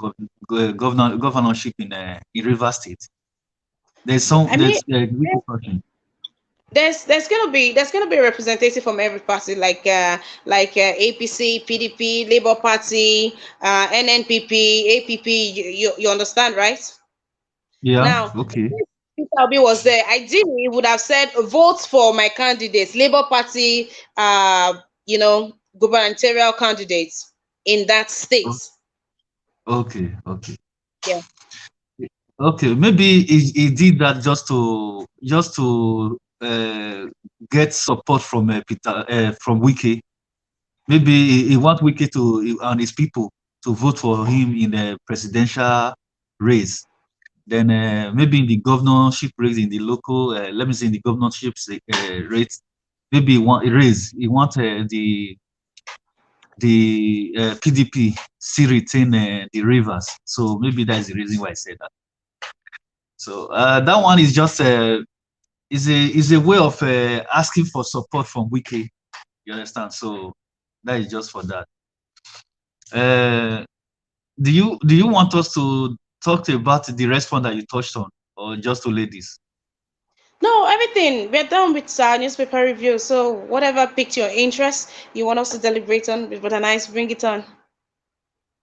governorship in River State? I mean, There's a wicked person. there's gonna be a representative from every party, like APC, PDP, Labour Party, NNPP, APP. You understand, right? Yeah. Now, Okay. if Peter Obi was there, ideally he would have said, vote for my candidates, Labour Party, gubernatorial candidates in that state. Okay. Okay. Yeah. Okay. Maybe he did that just to get support from Peter from Wiki. Maybe he want Wiki and his people to vote for him in the presidential race. Then maybe in the governorship race, in the local, let me say in the governorship rate, maybe he want the PDP still retain the Rivers. So maybe that's the reason why I said that. So that one is just is a way of asking for support from Wiki. You understand? So that is just for that. Uh, do you want us to talk about the response that you touched on, or just to ladies? No, everything. We're done with our newspaper review. So whatever piqued your interest, you want us to deliberate on with Brother Nice, bring it on.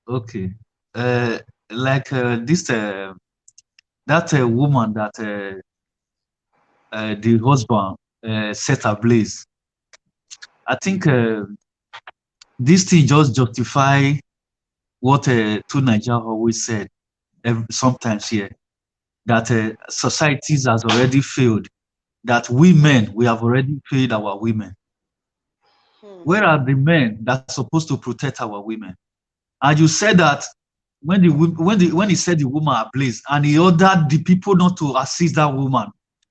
Okay. Uh, like this that woman that the husband set ablaze. I think this thing just justify what two Nigeria always said sometimes here, that societies has already failed, that we have already failed our women. Hmm. Where are the men that's supposed to protect our women? And you said that when he said the woman ablaze, and he ordered the people not to assist that woman,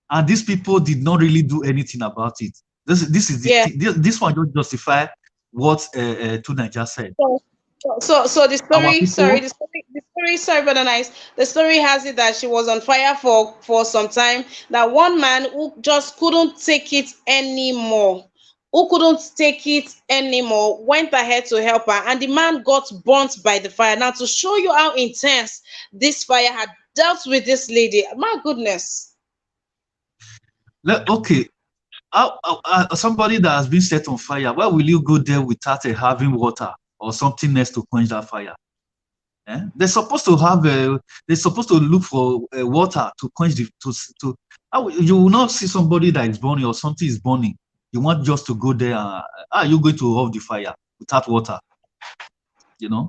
and these people did not really do anything about it. This is Yeah. this one just justify what Tuna just said. So, so the Our story, sorry, people, the story, sorry, Brother Nice. The story has it that she was on fire for some time. That one man who just couldn't take it anymore, went ahead to help her, and the man got burnt by the fire. Now, to show you how intense this fire had dealt with this lady, my goodness. okay, somebody that has been set on fire, why will you go there without having water or something else to quench that fire? They're supposed to have they're supposed to look for water to quench you will not see somebody that is burning or something is burning. You want just to go there, how are you going to off the fire without water?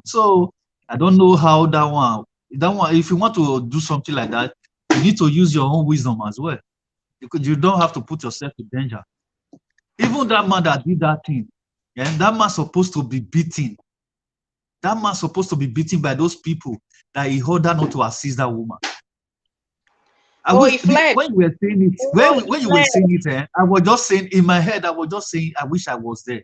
So I don't know how that one, if you want to do something like that, you need to use your own wisdom as well, because you don't have to put yourself in danger. Even that man that did that thing, that man supposed to be beaten. That man supposed to be beaten by those people that he ordered not to assist that woman. I Oh, wish he fled. when you were saying it, Oh, he when you were fled. saying it, I was just saying in my head, I was just saying, I wish I was there.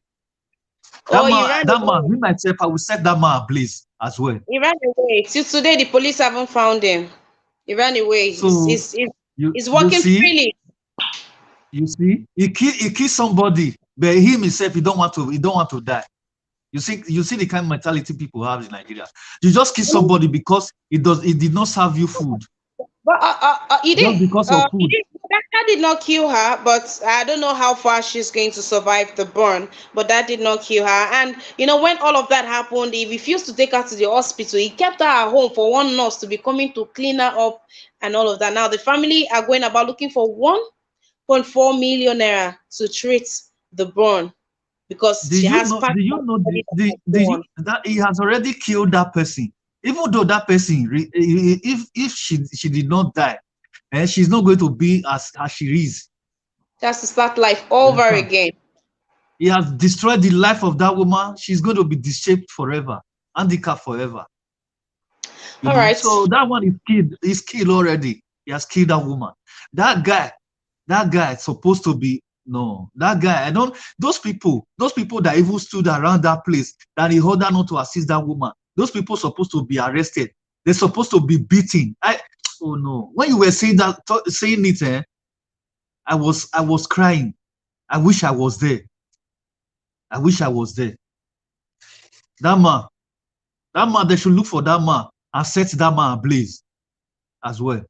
Oh, he ran That man, away. me myself, I will set that man ablaze as well. He ran away. Till today, the police haven't found him. He ran away. He's, So he's, he's, you he's you walking see, freely. he killed somebody, but him himself, he don't want to die. You see the kind of mentality people have in Nigeria. You just kill somebody because it did not serve you food, But he just did. because of He food. did. That did not kill her, but I don't know how far she's going to survive the burn. But that did not kill her. And when all of that happened, he refused to take her to the hospital. He kept her at home for one nurse to be coming to clean her up and all of that. Now the family are going about looking for 1.4 million naira to treat the burn because Do she you has know? part Do of you her know body that has that gone. he has already killed that person? Even though that person, if she did not die, and she's not going to be as she is. Just to start life You over understand? again. He has destroyed the life of that woman. She's going to be disabled forever, handicapped forever. All right. So that one is killed. He's killed already. He has killed that woman. That guy is supposed to be no. That guy, I don't. Those people that even stood around that place that he ordered not to assist that woman. Those people supposed to be arrested. They're supposed to be beaten. Oh no. When you were saying that, saying it, I was crying. I wish I was there. I wish I was there. That man, that man, they should look for that man and set that man ablaze as well.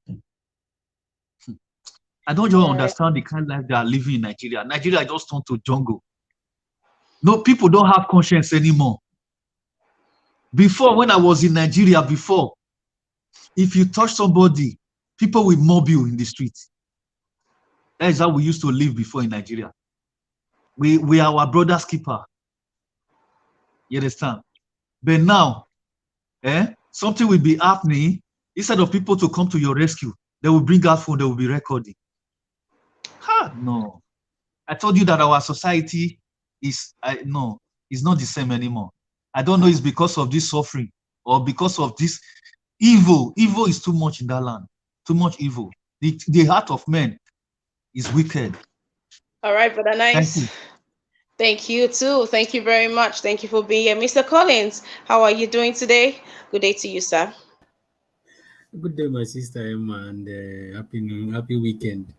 I don't just All right. understand the kind of life they are living in Nigeria. Nigeria just turned to jungle. No, people don't have conscience anymore. Before, when I was in Nigeria, before, if you touch somebody, people will mob you in the street. That is how we used to live before in Nigeria. We are our brother's keeper. You understand? But now, something will be happening. Instead of people to come to your rescue, they will bring out phone, they will be recording. No. I told you that our society no, it's not the same anymore. I don't know it's because of this suffering or because of this evil. Evil is too much in that land. Too much evil. The heart of men is wicked. All right, Brother Thank Nice. you. Thank you too. Thank you very much. Thank you for being here. Mr. Collins, how are you doing today? Good day to you, sir. Good day, my sister Emma, and happy weekend,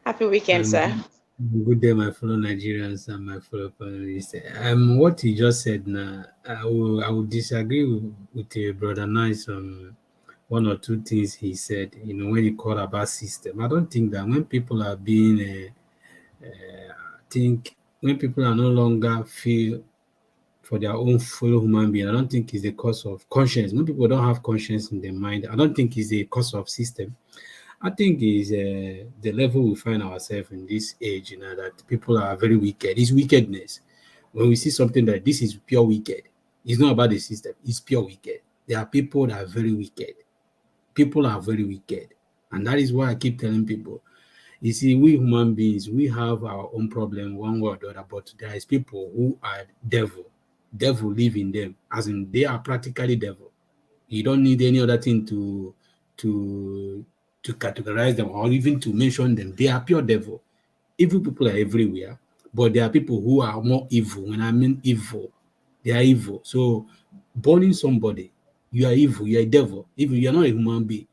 Happy weekend, and sir. good day, my fellow Nigerians and my fellow panelists. What he just said now, I will disagree with brother Nice on one or two things he said. When he called about system, I don't think that when people are being, think when people are no longer feel for their own fellow human being. I don't think it's a cause of conscience. When people don't have conscience in their mind, I don't think it's a cause of system. I think is the level we find ourselves in this age, that people are very wicked. It's wickedness. When we see something that this is pure wicked, it's not about the system, it's pure wicked. There are people that are very wicked. People are very wicked. And that is why I keep telling people, you see, we human beings, we have our own problem, one way or the other, but there is people who are devil. Devil live in them, as in they are practically devil. You don't need any other thing to to categorize them or even to mention them. They are pure devil. Evil people are everywhere, but there are people who are more evil. When I mean evil, they are evil. So burning somebody, you are evil, you are a devil. Even you are not a human being.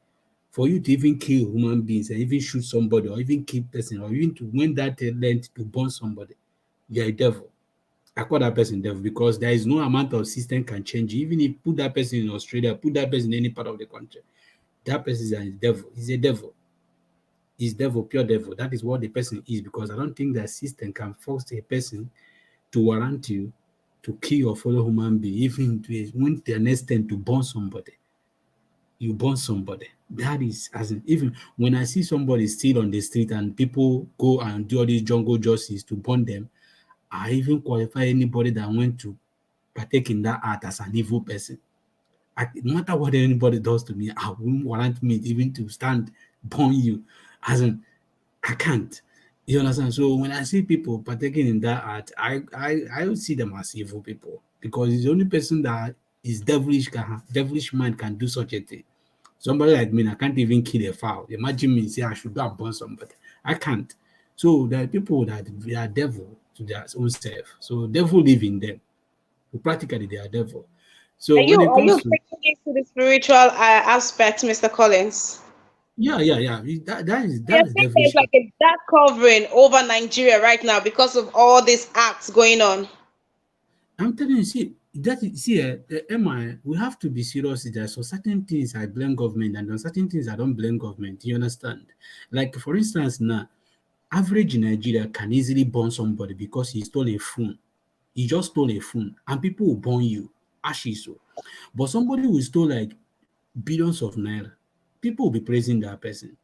For you to even kill human beings and even shoot somebody or even kill person or even to win that length to burn somebody, you are a devil. I call that person devil because there is no amount of system can change you. Even if put that person in Australia, put that person in any part of the country, that person is a devil. He's a devil. He's devil, pure devil. That is what the person is because I don't think that system can force a person to warrant you to kill your fellow human being, even to when to an extent to burn somebody. You burn somebody. That is as in, even when I see somebody still on the street and people go and do all these jungle justice to burn them, I even qualify anybody that went to partake in that act as an evil person. No matter what anybody does to me, I won't warrant me even to stand burn you. As in, I can't. You understand? So when I see people partaking in that act, I would see them as evil people because it's the only person that is devilish mind can do such a thing. Somebody like me, I can't even kill a fowl. Imagine me say I should go and burn somebody. I can't. So there are people that they are devil to their own self. So devil live in them. So practically they are devil. Are So when you it are you comes to taking it to the spiritual aspect, Mr. Collins? yeah, I that is think there's devilish. like a dark covering over Nigeria right now because of all these acts going on. I'm telling you, Emma, we have to be serious with that. So certain things I blame government, and on certain things I don't blame government. You understand? Like for instance, now average in Nigeria can easily burn somebody because he stole a phone. He just stole a phone, and people will burn you, ashes. So, but somebody will stole like billions of naira, people will be praising that person.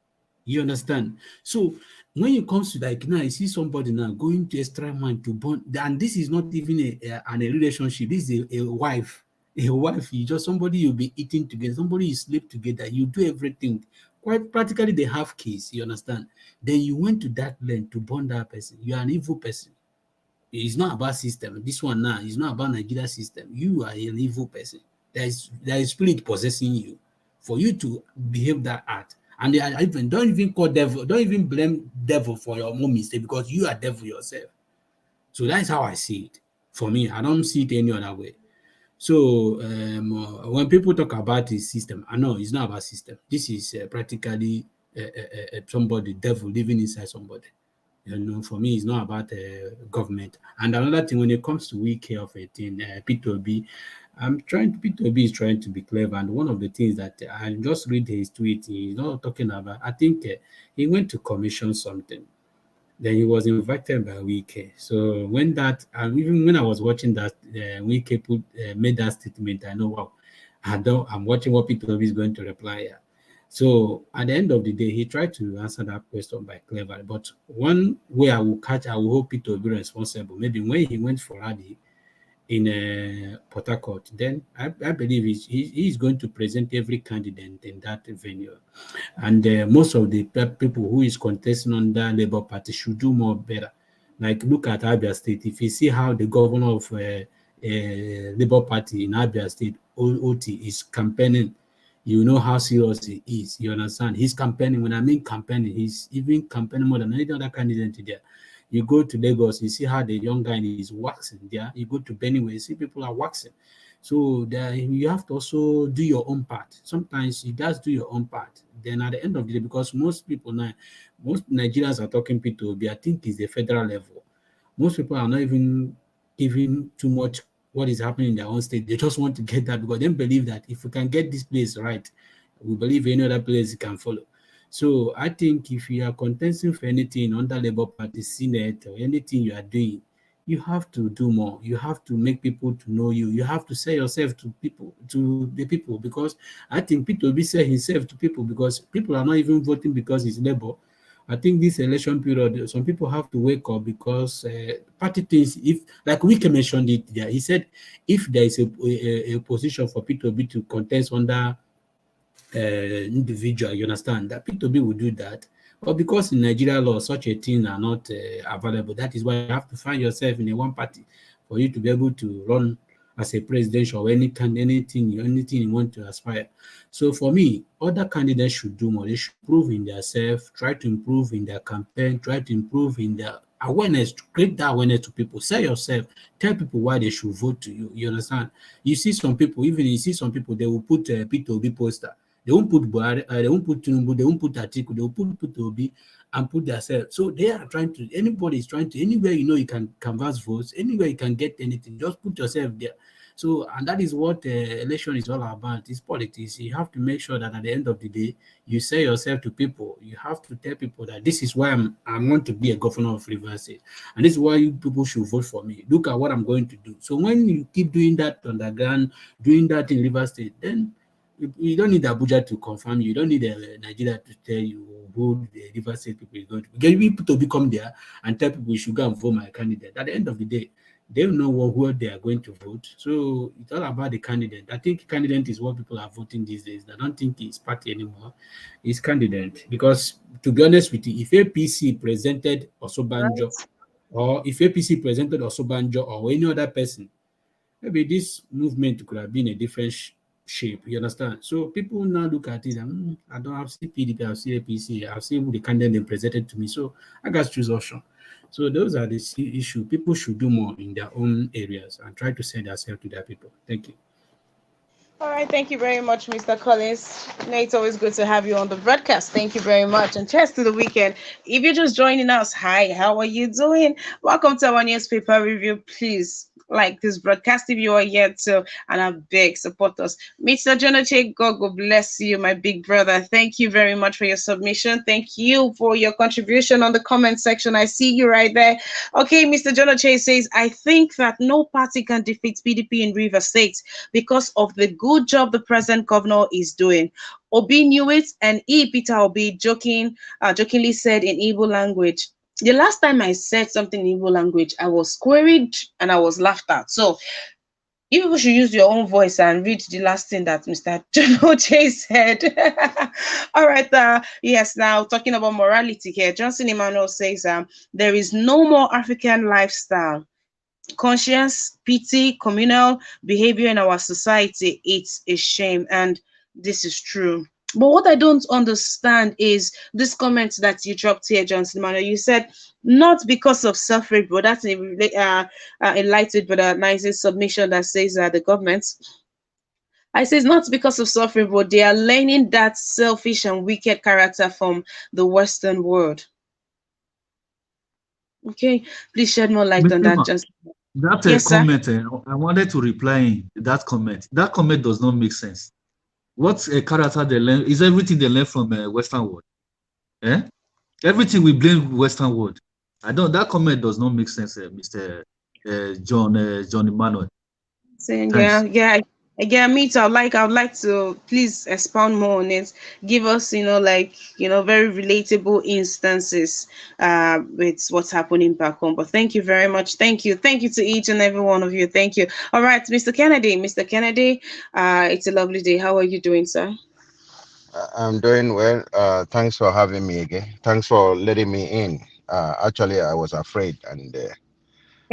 You understand? So when it comes to like now, you see somebody now going to extra man to burn, and this is not even a relationship. This is a wife. A wife is just somebody you'll be eating together, somebody you sleep together, you do everything. Quite practically, they have kids, you understand? Then you went to that length to burn that person. You are an evil person. It's not about system. This one now is not about Nigeria system. You are an evil person. There is spirit possessing you for you to behave that art. And they are even don't even call devil, don't even blame devil for your own mistake because you are devil yourself. So that's how I see it. For me, I don't see it any other way. So when people talk about the system, I know it's not about system. This is practically somebody, devil living inside somebody. You know, for me, it's not about government. And another thing, when it comes to we care of a thing, P2B, P2B is trying to be clever. And one of the things that I just read his tweet, he's not talking about, I think he went to commission something. Then he was invited by Wike. So when that, and even when I was watching that, Wike made that statement, I know, wow, I'm watching what P2B is going to reply here. So at the end of the day, he tried to answer that question by clever. But one way I will hope it to be responsible. Maybe when he went for rally in Port Harcourt, then I believe he's going to present every candidate in that venue. And most of the people who is contesting under Labour Party should do more better. Like look at Abia State. If you see how the governor of Labour Party in Abia State, OT, is campaigning, you know how serious he is. You understand? He's campaigning. When I mean campaigning, he's even campaigning more than any other candidate there. You go to Lagos, you see how the young guy is waxing there. You go to Benue, you see people are waxing. So there, you have to also do your own part. Sometimes you just do your own part. Then at the end of the day, because most people now, most Nigerians are talking P2B, I think it's the federal level. Most people are not even giving too much what is happening in their own state. They just want to get that because they believe that if we can get this place right, we believe any other place can follow. So I think if you are contesting for anything under Labour Party, Senate, or anything you are doing, you have to do more. You have to make people to know you. You have to sell yourself to people, to the people, because I think Peter will be sell himself to people because people are not even voting because it's Labour. I think this election period, some people have to wake up because party things. If like Wike mentioned it there, he said if there is a position for P2B to contest under individual, you understand that P2B will do that. But because in Nigeria law, such a thing are not available, that is why you have to find yourself in a one party for you to be able to run as a presidential or anything you want to aspire. So for me, other candidates should do more. They should improve in themselves, try to improve in their campaign, try to improve in their awareness, to create that awareness to people. Say yourself, tell people why they should vote to you. You understand? You see some people, even you see some people, they will put a P2B poster. They won't put Buhari, they won't put Tinubu, they won't put Atiku, they will put Obi and put themselves. So they are trying to, anybody is trying to, anywhere you know you can canvass votes, anywhere you can get anything, just put yourself there. So, and that is what election is all about. It's politics. You have to make sure that at the end of the day, you say yourself to people. You have to tell people that this is why I want to be a governor of Rivers State, and this is why you people should vote for me. Look at what I'm going to do. So when you keep doing that underground, doing that in Rivers State, then you don't need Abuja to confirm you. You don't need Nigeria to tell you who the Rivers State people is going to be. Get people to become there and tell people you should go and vote my candidate. At the end of the day, they don't know who they are going to vote. So it's all about the candidate. I think candidate is what people are voting these days. I don't think it's party anymore. It's candidate. Because to be honest with you, if APC presented Osobanjo or if APC presented Osobanjo or any other person, maybe this movement could have been a different shape. You understand? So people now look at it and I don't have seen PDP, I've seen APC, I've seen who the candidate they presented to me. So I got to choose option. So those are the issue. People should do more in their own areas and try to send themselves to their people. Thank you. All right, thank you very much, Mr. Collins. It's always good to have you on the broadcast. Thank you very much. And cheers to the weekend. If you're just joining us, hi, how are you doing? Welcome to our newspaper review. Please like this broadcast if you are yet to, and I beg support us. Mr. Jonache, God will bless you, my big brother. Thank you very much for your submission. Thank you for your contribution on the comment section. I see you right there. Okay, Mr. Jonache says, I think that no party can defeat PDP in River State because of the good job the present governor is doing. Obi knew it, and Peter Obi, jokingly said in Igbo language. The last time I said something in Igbo language, I was queried and I was laughed at. So You people should use your own voice and read the last thing that Mr. John OJ said. All right. Yes. Now talking about morality here, Johnson Emmanuel says, there is no more African lifestyle, conscience, pity, communal behavior in our society. It's a shame, and this is true. But what I don't understand is this comment that you dropped here, Johnson Manuel. You said not because of suffrage, but that's a lighted but a nice submission that says that the government. I say it's not because of suffering, but they are learning that selfish and wicked character from the Western world. Okay, please shed more light on Mr. that, Ma, Johnson. that Yes, sir. comment, I wanted to reply in that comment. That comment does not make sense. What a character they learn is everything they learn from Western world. Eh? Everything we blame Western world. I don't. That comment does not make sense, Mr. John Emmanuel. Saying yeah, Thanks. yeah, yeah. Me too. I would like to please expound more on it. Give us, very relatable instances with what's happening back home. But thank you very much. Thank you to each and every one of you. Thank you. All right, Mr. Kennedy. It's a lovely day. How are you doing, sir? I'm doing well. Thanks for having me again. Thanks for letting me in. Actually, I was afraid, and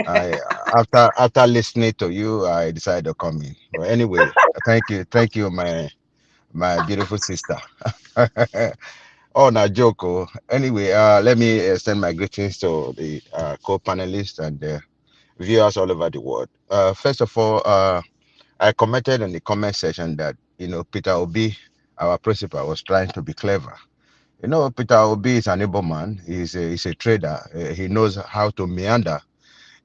I after listening to you, I decided to come in. But anyway, thank you, my beautiful sister. Oh, na joke. Oh. Anyway, let me extend my greetings to the co-panelists and viewers all over the world. First of all, I commented in the comment section that Peter Obi, our principal, was trying to be clever. Peter Obi is an able man. He's a trader. He knows how to meander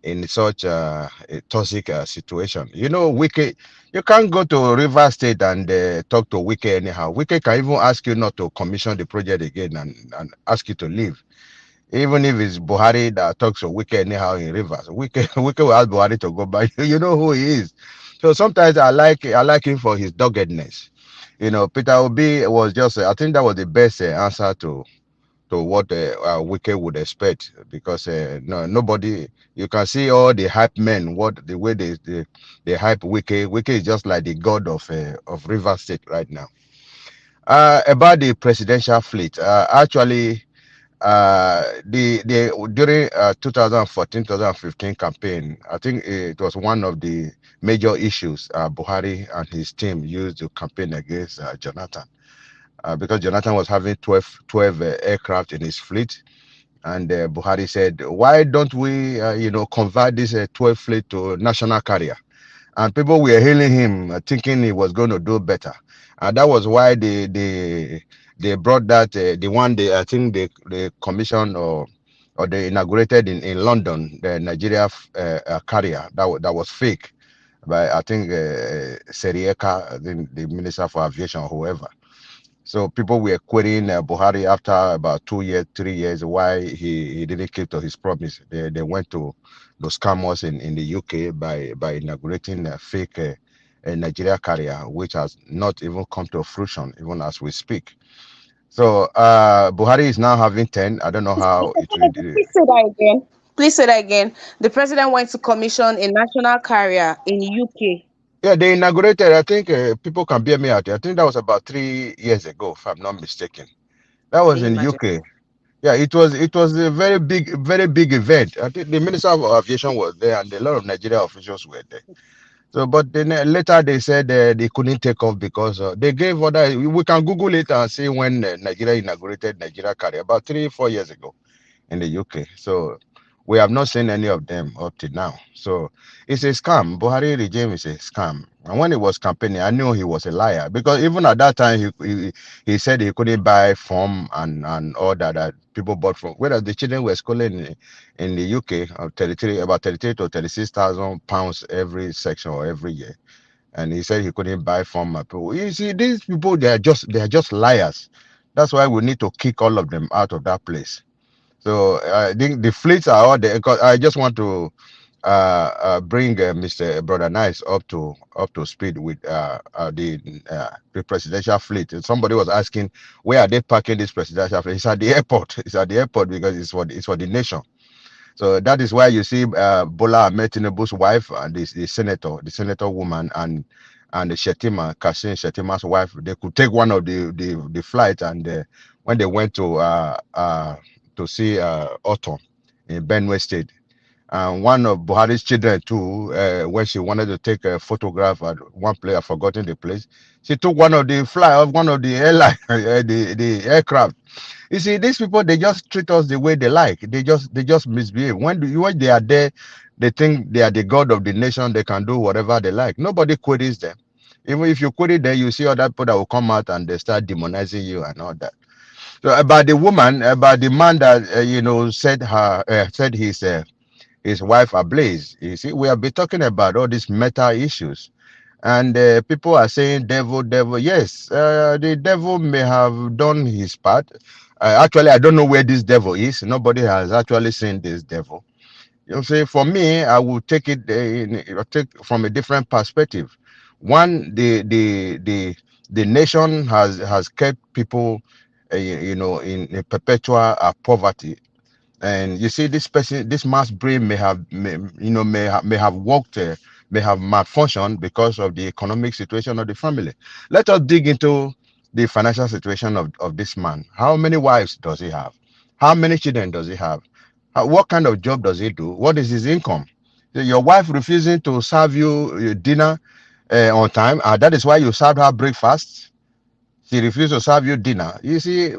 in such a toxic situation. Wike, you can't go to River State and talk to Wike anyhow. Wike can even ask you not to commission the project again and ask you to leave. Even if it's Buhari that talks to Wike anyhow in Rivers, Wike will ask Buhari to go back. You know who he is. So sometimes I like him for his doggedness. Peter Obi was just, I think that was the best answer to what Wike would expect, because no, nobody, you can see all the hype men, what the way they hype Wike. Wike is just like the god of River State right now. About the presidential fleet, actually, the during 2014 2015 campaign, I think it was one of the major issues Buhari and his team used to campaign against Jonathan, because Jonathan was having 12 aircraft in his fleet. And Buhari said, why don't we, convert this 12 fleet to national carrier? And people were hailing him, thinking he was going to do better. And that was why they brought that, the one I think they commissioned, or they inaugurated in London, the Nigeria carrier that was fake by, I think, Serieka, the Minister for Aviation, or whoever. So people were querying Buhari after about 2 years, 3 years, why he didn't keep to his promise. They went to those scammers in the UK by inaugurating a fake Nigeria carrier, which has not even come to fruition, even as we speak. So Buhari is now having 10. I don't know how it will. Please say that again. Please say that again. The president went to commission a national carrier in UK. Yeah, they inaugurated. I think people can bear me out. I think that was about 3 years ago, if I'm not mistaken. That Can was you in imagine? UK. Yeah, it was a very big event. I think the Minister of Aviation was there, and a lot of Nigeria officials were there. So, but then later they said they couldn't take off because they gave order. We can Google it and see when Nigeria inaugurated Nigeria carrier about 3 4 years ago in the UK. So we have not seen any of them up to now. So it's a scam. Buhari regime is a scam. And when he was campaigning, I knew he was a liar, because even at that time he said he couldn't buy form and all that people bought from. Whereas the children were schooling in the UK of 33 about 33 to 36,000 pounds every section or every year. And he said he couldn't buy from my people. You see, these people, they are just liars. That's why we need to kick all of them out of that place. So I think the fleets are all there. 'Cause I just want to bring Mr. Brother Nice up to speed with the presidential fleet. And somebody was asking, where are they parking this presidential fleet? It's at the airport. It's at the airport because it's for the nation. So that is why you see Bola Ahmed Tinubu's wife and the senator woman, and the Shetima, Kassim Shetima's wife, they could take one of the flight, and when they went to see Otto in Benue State. And one of Buhari's children too, when she wanted to take a photograph at one place, I've forgotten the place, she took one of the fly of one of the airline, the aircraft. You see, these people, they just treat us the way they like. They just misbehave. When they are there, they think they are the god of the nation. They can do whatever they like. Nobody queries them. Even if you query them, you see other people that will come out and they start demonizing you and all that. So about the woman, about the man that said his wife ablaze. You see, we have been talking about all these meta issues, and people are saying devil, devil. Yes, the devil may have done his part. Actually, I don't know where this devil is. Nobody has actually seen this devil. You know, say for me, I will take it take from a different perspective. One, the nation has kept people, in a perpetual poverty. And you see, this mass brain may have worked, may have malfunctioned because of the economic situation of the family. Let us dig into the financial situation of this man. How many wives does he have? How many children does he have? What kind of job does he do? What is his income? Your wife refusing to serve you dinner on time, that is why you served her breakfast. She refused to serve you dinner. You see,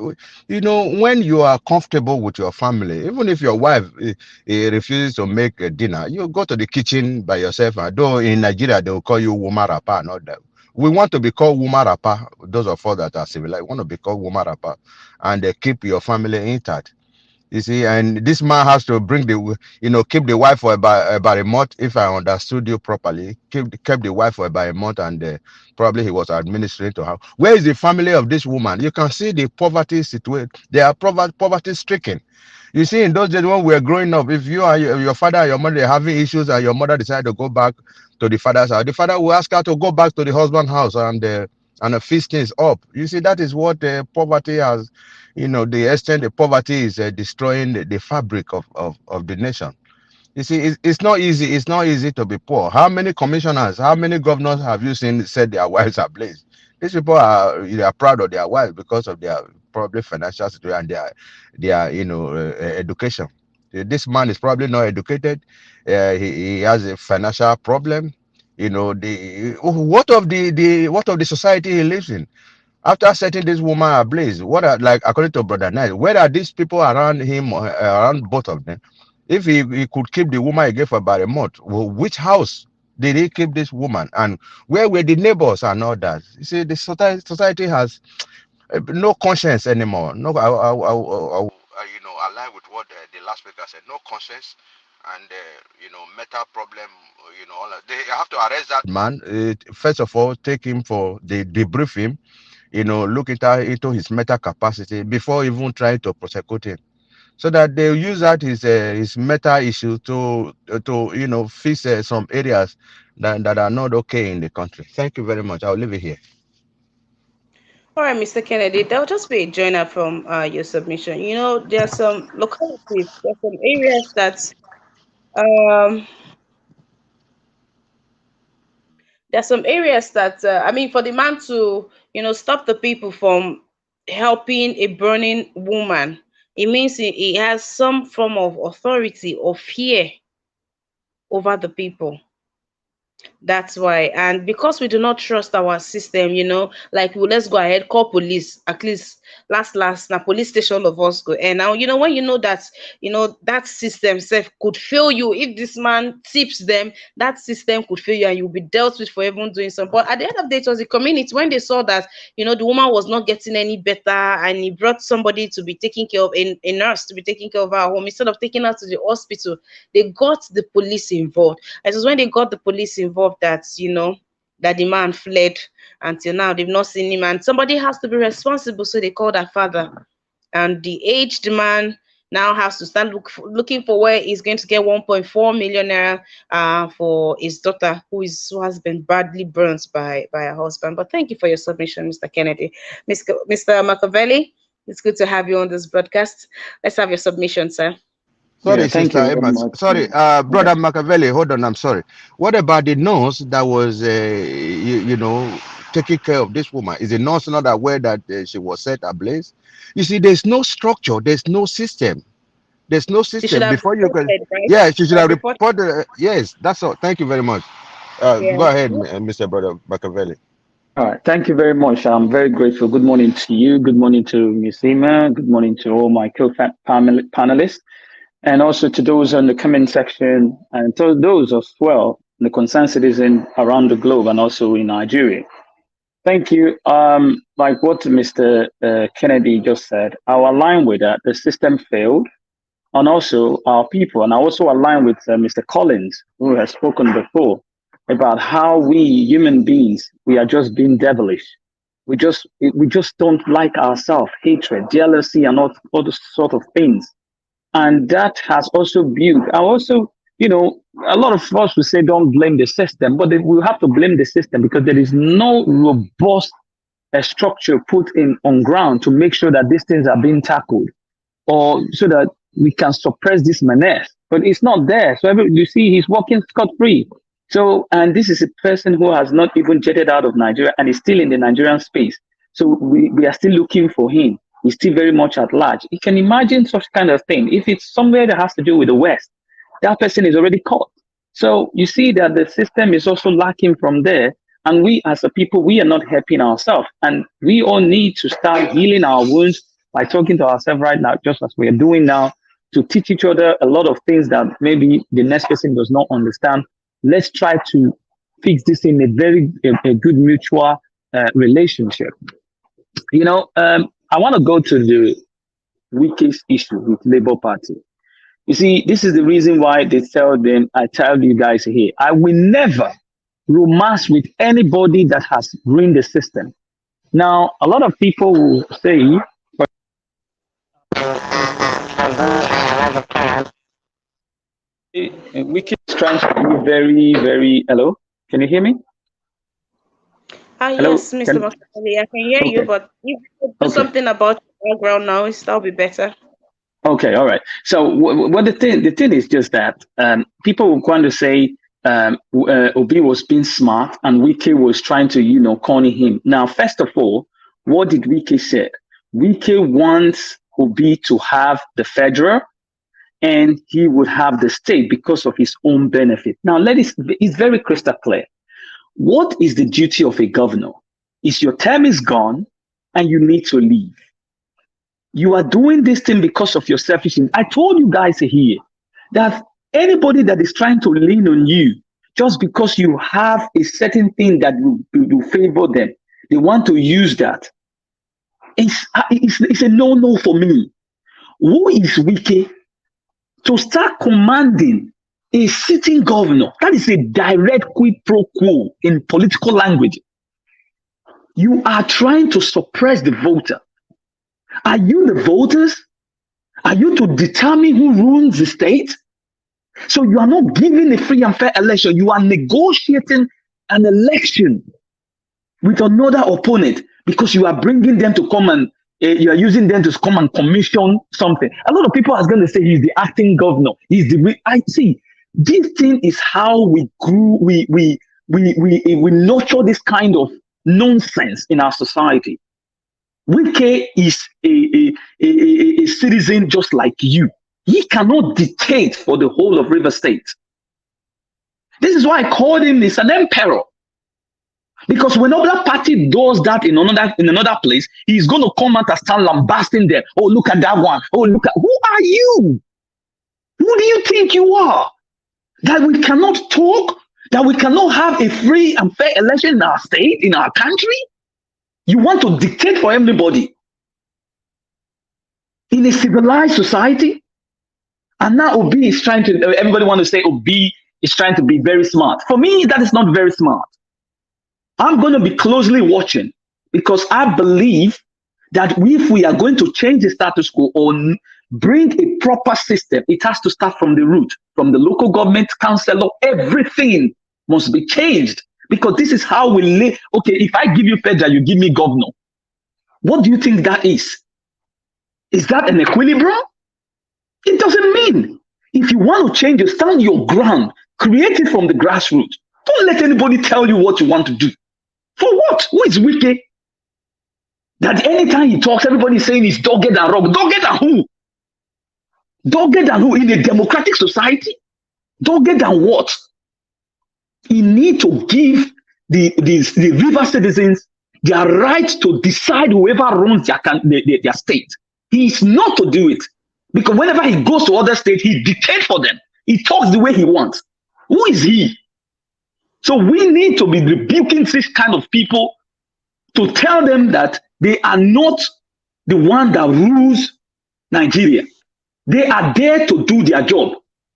when you are comfortable with your family, even if your wife refuses to make dinner, you go to the kitchen by yourself. Though in Nigeria they will call you woman rapper, not that. We want to be called woman rapper. Those of us that are civilized want to be called woman rapper, and keep your family intact. You see, and this man has to bring keep the wife for about a month. If I understood you properly, kept the wife for about a month, and probably he was administering to her. Where is the family of this woman? You can see the poverty situation. They are poverty stricken. You see, in those days when we were growing up, if you and your father and your mother are having issues, and your mother decided to go back to the father's house, the father will ask her to go back to the husband's house, and feast things up. You see, that is what poverty has. The extent the poverty is destroying the fabric of the nation. You see, it's not easy. It's not easy to be poor. How many commissioners, how many governors have you seen said their wives are blessed? These people are proud of their wives because of their probably financial situation and their education. This man is probably not educated. He has a financial problem. The what of the society he lives in? After setting this woman ablaze, what are, like, according to Brother Knight, where are these people around him, around both of them? If he could keep the woman again for about a month, well, which house did he keep this woman? And where were the neighbors and all that? You see, the society has no conscience anymore. No, align with what the last speaker said. No conscience, and mental problem. All that. They have to arrest that man. First of all, take him for the debrief him, look into his mental capacity before even trying to prosecute him, so that they'll use that his mental issue to fix some areas that are not okay in the country. Thank you very much. I'll leave it here. All right, Mr. Kennedy, there'll just be a joiner from your submission. There are some localities, there are some areas that um I mean, for the man to stop the people from helping a burning woman, it means he has some form of authority or fear over the people. That's why. And because we do not trust our system, like, well, let's go ahead, call police. At least last now police station of us go. And now, when that, that system self could fail you. If this man tips them, that system could fail you and you'll be dealt with for even doing some. But at the end of the day, it was the community when they saw that, the woman was not getting any better, and he brought somebody to be taking care of a nurse to be taking care of her home instead of taking her to the hospital. They got the police involved. It was when they got the police involved that that the man fled. Until now, they've not seen him, and somebody has to be responsible. So they called her father, and the aged man now has to start looking for where he's going to get 1.4 million naira for his daughter, who has been badly burnt by her husband. But thank you for your submission, Mr. Kennedy. Mr. Machiavelli, it's good to have you on this broadcast. Let's have your submission, sir. Sorry, Thank Sister you very Emma. much. Sorry, Yeah. Brother Machiavelli. Hold on, I'm sorry. What about the nurse that was, you know, taking care of this woman? Is the nurse not aware that she was set ablaze? You see, there's no structure, there's no system. There's no She should system have before you can. reported, right? Yeah, she should have Reported. reported. Yes, that's all. Thank you very much. Yeah. Go ahead, Mr. Brother Machiavelli. All right. Thank you very much. I'm very grateful. Good morning to you. Good morning to Miss Emma. Good morning to all my co-panelists, and also to those in the comment section, and to those as well, the concerned citizen around the globe and also in Nigeria. Thank you. Like what Mr. Kennedy just said, I'll align with that. The system failed, and also our people. And I also align with Mr. Collins, who has spoken before about how we human beings, we are just being devilish. We just don't like ourselves, hatred, jealousy, and all those sort of things. And that has also built. I also, a lot of us will say don't blame the system, but we have to blame the system because there is no robust structure put in on ground to make sure that these things are being tackled or so that we can suppress this menace. But it's not there. So you see, he's walking scot free. So, and this is a person who has not even jetted out of Nigeria and is still in the Nigerian space. So we are still looking for him. He's still very much at large. You can imagine such kind of thing. If it's somewhere that has to do with the West, that person is already caught. So you see that the system is also lacking from there. And we as a people, we are not helping ourselves. And we all need to start healing our wounds by talking to ourselves right now, just as we are doing now, to teach each other a lot of things that maybe the next person does not understand. Let's try to fix this in a good mutual relationship. I want to go to the weakest issue with Labour Party. You see, this is the reason why they tell them, I tell you guys here, I will never romance with anybody that has ruined the system. Now, a lot of people will say, Wiki is trying to be very, very. Hello, can you hear me? Hello, Yes, Mr. Bakali, I can hear you, okay, but if you could do okay, something about your background now, that'll be better. okay, all right. So, what the thing is just that people will going to say Obi was being smart and Wiki was trying to, corner him. Now, first of all, what did Wiki say? Wiki wants Obi to have the federal and he would have the state because of his own benefit. Now, it's very crystal clear. What is the duty of a governor? Is your term is gone and you need to leave. You are doing this thing because of your selfish. I told you guys here that anybody that is trying to lean on you just because you have a certain thing that will favor them, they want to use that. It's a no for me. Who is Wiki to start commanding a sitting governor? That is a direct quid pro quo in political language. You are trying to suppress the voter. Are you the voters? Are you to determine who rules the state? So you are not giving a free and fair election. You are negotiating an election with another opponent because you are bringing them to come and you are using them to come and commission something. A lot of people are going to say he's the acting governor. I see. This thing is how we grew. We nurture this kind of nonsense in our society. Wike is a citizen just like you. He cannot dictate for the whole of River State. This is why I called him is an emperor. Because when another party does that in another place, he's going to come out and start lambasting them. Oh, look at that one. Oh, look at who are you? Who do you think you are? That we cannot talk? That we cannot have a free and fair election in our state, in our country? You want to dictate for everybody in a civilized society? And now Obi is trying to, everybody want to say Obi is trying to be very smart. For me, that is not very smart. I'm going to be closely watching because I believe that if we are going to change the status quo or bring a proper system, it has to start from the root, from the local government, councillor, everything must be changed because this is how we live. Okay, if I give you federal, you give me governor. What do you think that is? Is that an equilibrium? It doesn't mean. If you want to change, you stand your ground, create it from the grassroots. Don't let anybody tell you what you want to do. For what? Who is wicked? That anytime he talks, everybody's saying he's dogged and wrong. Dogged and who? Dogged and who? In a democratic society? Dogged and what? You need to give the river citizens their right to decide whoever runs their state. He is not to do it. Because whenever he goes to other states, he dictates for them. He talks the way he wants. Who is he? So we need to be rebuking this kind of people to tell them that they are not the one that rules Nigeria. They are there to do their job.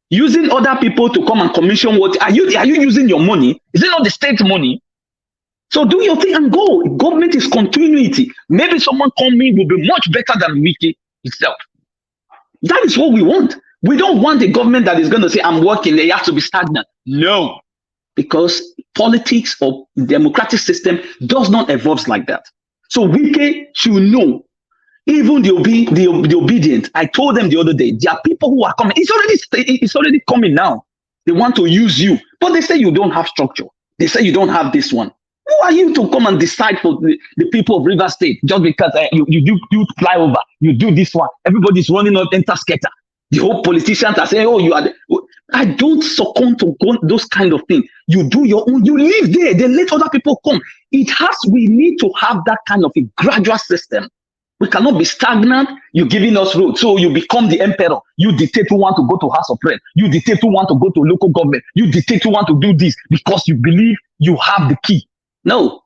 Using other people to come and commission what are you using your money? Is it not the state money? So do your thing and go. Government is continuity. Maybe someone coming will be much better than Wiki itself. That is what we want. We don't want a government that is going to say, I'm working, they have to be stagnant. No, because politics or democratic system does not evolve like that. So Wiki should know, even the obedient. I told them the other day, there are people who are coming. It's already coming now. They want to use you, but they say you don't have structure. They say you don't have this one. Who are you to come and decide for the people of River State just because you fly over, you do this one? Everybody's running out enter skater. The whole politicians are saying, "Oh, you are." I don't succumb to those kind of things. You do your own. You live there. Then let other people come. We need to have that kind of a gradual system. We cannot be stagnant. You're giving us road. So you become the emperor. You dictate who want to go to House of Rep. You dictate who want to go to local government. You dictate who want to do this because you believe you have the key. No.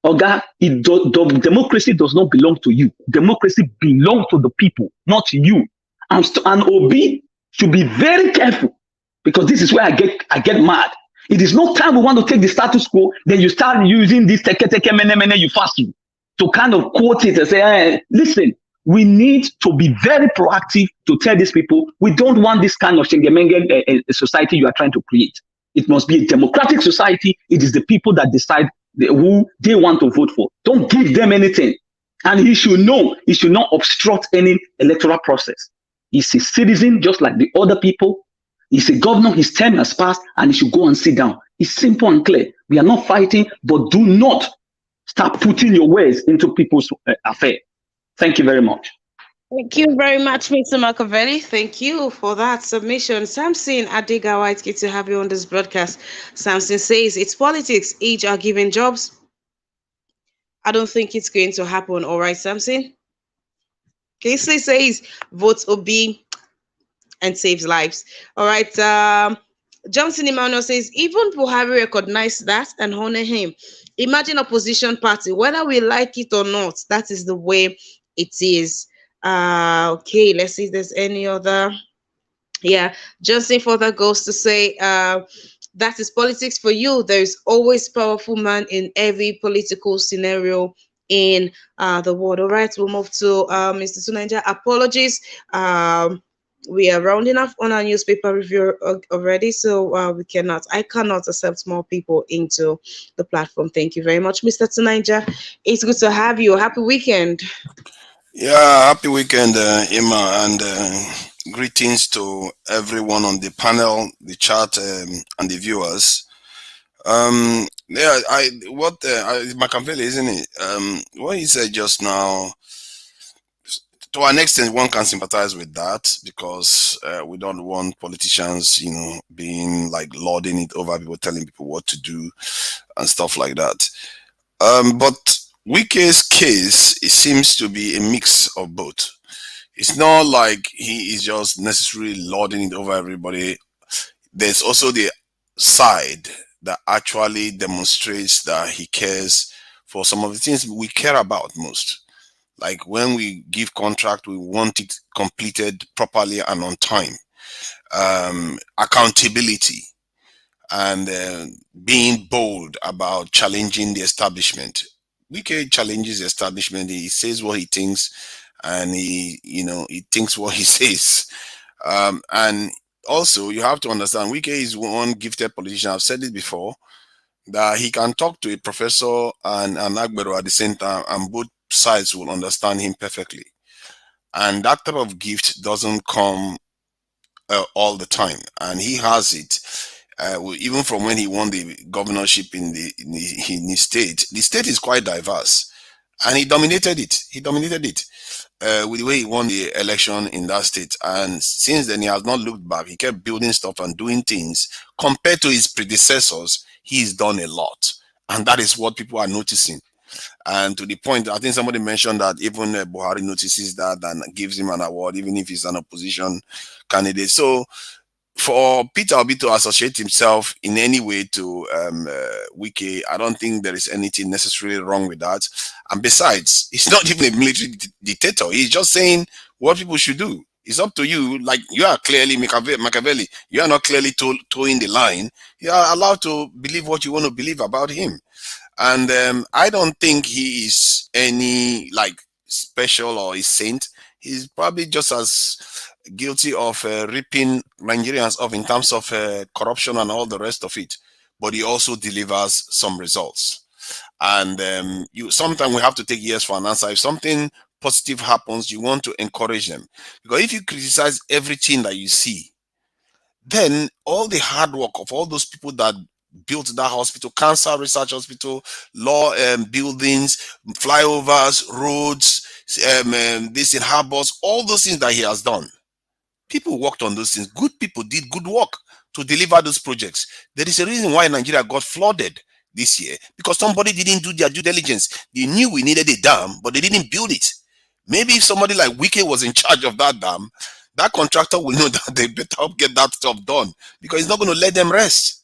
Oga, democracy does not belong to you. Democracy belongs to the people, not you. And Obi should be very careful because this is where I get mad. It is no time we want to take the status quo, then you start using this mene you fast you to kind of quote it and say, hey, listen, we need to be very proactive to tell these people we don't want this kind of shengemenge society you are trying to create. It must be a democratic society. It is the people that decide who they want to vote for. Don't give them anything. And he should know, he should not obstruct any electoral process. He's a citizen just like the other people. He's a governor, his term has passed, and he should go and sit down. It's simple and clear. We are not fighting, but do not start putting your words into people's affair. Thank you very much. Thank you very much, Mr. Machiavelli. Thank you for that submission. Samson Adegawa, it's good to have you on this broadcast. Samson says, it's politics. Each are given jobs. I don't think it's going to happen. All right, Samson? Casey says, vote Obi and saves lives. All right. Johnson Emmanuel says, even Buhari recognized that and honor him. Imagine opposition party, whether we like it or not, that is the way it is. Okay, let's see if there's any other. Yeah, Johnson further goes to say, that is politics for you. There is always powerful man in every political scenario in the world. All right, we'll move to Mr. Tunanja. Apologies. We are rounding off on our newspaper review already, so I cannot accept more people into the platform. Thank you very much, Mr. Tunanja. It's good to have you. Happy weekend. Yeah, happy weekend, Emma, and greetings to everyone on the panel, the chat, and the viewers. Yeah, Machiavelli, isn't it? What he said just now, to an extent, one can sympathize with that because we don't want politicians, being like lording it over people, telling people what to do and stuff like that. But Wike's case, it seems to be a mix of both. It's not like he is just necessarily lording it over everybody. There's also the side that actually demonstrates that he cares for some of the things we care about most. Like when we give contract, we want it completed properly and on time. Accountability and being bold about challenging the establishment. Wike challenges the establishment. He says what he thinks, and he thinks what he says. And also, you have to understand, Wike is one gifted politician. I've said it before, that he can talk to a professor and an Agbero at the same time, and both sides will understand him perfectly. And that type of gift doesn't come all the time, and he has it. Even from when he won the governorship in his state, the state is quite diverse, and he dominated it. He dominated it with the way he won the election in that state. And since then, he has not looked back. He kept building stuff and doing things. Compared to his predecessors, he's done a lot, and that is what people are noticing. And to the point, I think somebody mentioned that even Buhari notices that and gives him an award, even if he's an opposition candidate. So for Peter Obi to associate himself in any way to Wike, I don't think there is anything necessarily wrong with that. And besides, he's not even a military dictator. He's just saying what people should do. It's up to you. Like, you are clearly Machiavelli. You are not clearly towing the line. You are allowed to believe what you want to believe about him. And I don't think he is any like special or a saint. He's probably just as guilty of ripping Nigerians off in terms of corruption and all the rest of it. But he also delivers some results. And sometimes we have to take years for an answer. If something positive happens, you want to encourage them. Because if you criticize everything that you see, then all the hard work of all those people that built that hospital, cancer research hospital, law buildings, flyovers, roads, this in harbors, all those things that he has done. People worked on those things. Good people did good work to deliver those projects. There is a reason why Nigeria got flooded this year, because somebody didn't do their due diligence. They knew we needed a dam, but they didn't build it. Maybe if somebody like Wike was in charge of that dam, that contractor will know that they better get that stuff done, because he's not going to let them rest.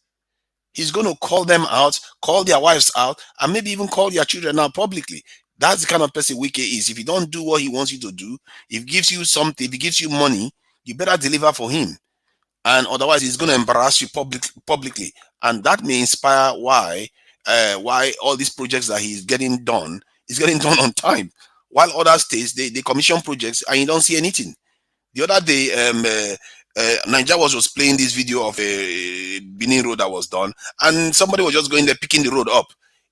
He's going to call them out, call their wives out, and maybe even call their children out publicly. That's the kind of person Wike is. If you don't do what he wants you to do, if he gives you something, if he gives you money, you better deliver for him. And otherwise, he's going to embarrass you publicly. And that may inspire why all these projects that he's getting done is getting done on time. While other states, they commission projects and you don't see anything. The other day, Nigeria was playing this video of a Benin road that was done, and somebody was just going there picking the road up.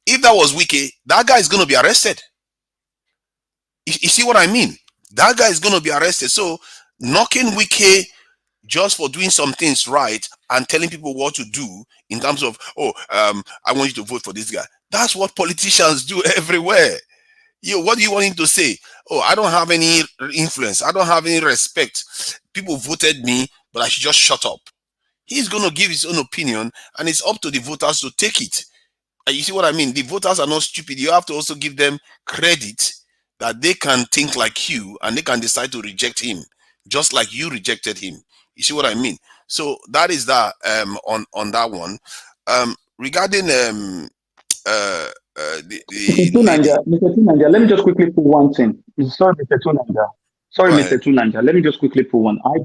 If that was Wike, that guy is going to be arrested. You see what I mean? That guy is going to be arrested. So knocking Wike just for doing some things right and telling people what to do in terms of, I want you to vote for this guy. That's what politicians do everywhere. What do you want him to say? Oh, I don't have any influence. I don't have any respect. People voted me, but I should just shut up. He's going to give his own opinion, and it's up to the voters to take it. And you see what I mean? The voters are not stupid. You have to also give them credit that they can think like you, and they can decide to reject him, just like you rejected him. You see what I mean? So that is that on that one. Regarding Mr. Tunanja, let me just quickly put one thing. Sorry, Mr. Tunanja. Sorry, Right. Mr. Tunanja. Let me just quickly put one. I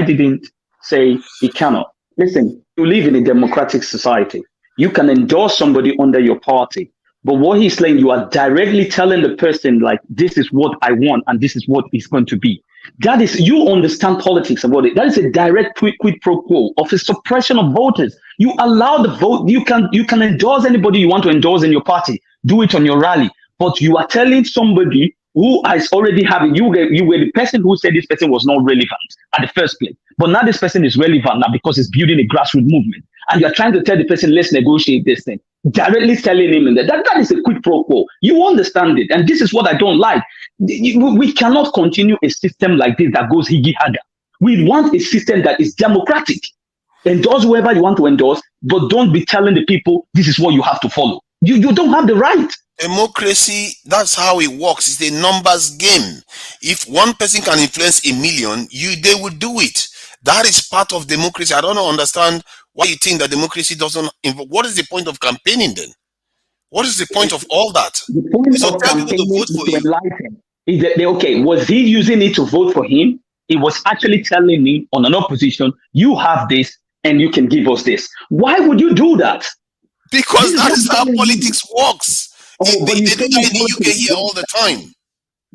didn't say he cannot. Listen, you live in a democratic society. You can endorse somebody under your party. But what he's saying, you are directly telling the person, like, this is what I want and this is what it's going to be. That is, you understand politics about it. That is a direct quid pro quo of a suppression of voters. You allow the vote. You can endorse anybody you want to endorse in your party. Do it on your rally. But you are telling somebody who has already have it. You were the person who said this person was not relevant at the first place. But now this person is relevant now because it's building a grassroots movement. And you're trying to tell the person, let's negotiate this thing. Directly telling him that is a quid pro quo. You understand it. And this is what I don't like. We cannot continue a system like this that goes higgy-haga. We want a system that is democratic. Endorse whoever you want to endorse, but don't be telling the people this is what you have to follow. You don't have the right. Democracy, that's how it works. It's a numbers game. If one person can influence a million, they will do it. That is part of democracy. I don't understand why you think that democracy doesn't involve. What is the point of campaigning then? What is the point of all that? The point So of tell people campaigning to is vote for to you. enlighten. Is that okay? Was he using it to vote for him? He was actually telling me on an opposition, you have this and you can give us this. Why would you do that? Because that is how telling me. politics works. Oh, but They you do say that in the UK politics. here all the time.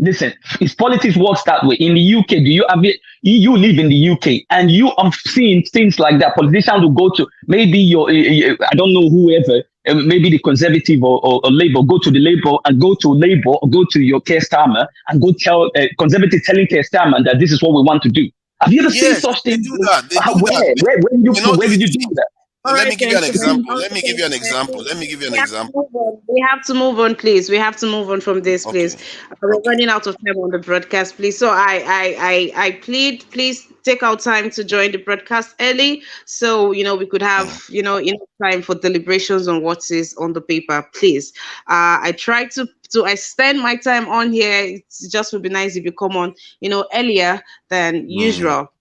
Listen, if politics works that way in the UK, do you have it? You live in the UK, and I'm seeing things like that. Politicians will go to maybe I don't know whoever, maybe the Conservative or Labour, go to the Labour and go to Labour or go to your Keir Starmer and go tell Conservative telling Keir Starmer that this is what we want to do. Have you ever seen Yes, such they things? do that. They do that. Where? You know, Where did you do that? All let right, me give you an gentlemen. example. Let me give Okay. you an example. Let me give you an We have to example. move on. We have to move on, please. We have to move on from this, Okay. please. We're Okay. running out of time on the broadcast, please. So I plead, please take out time to join the broadcast early, so we could have Mm, enough time for deliberations on what is on the paper, please. I try to extend my time on here. It just would be nice if you come on, earlier than mm, usual.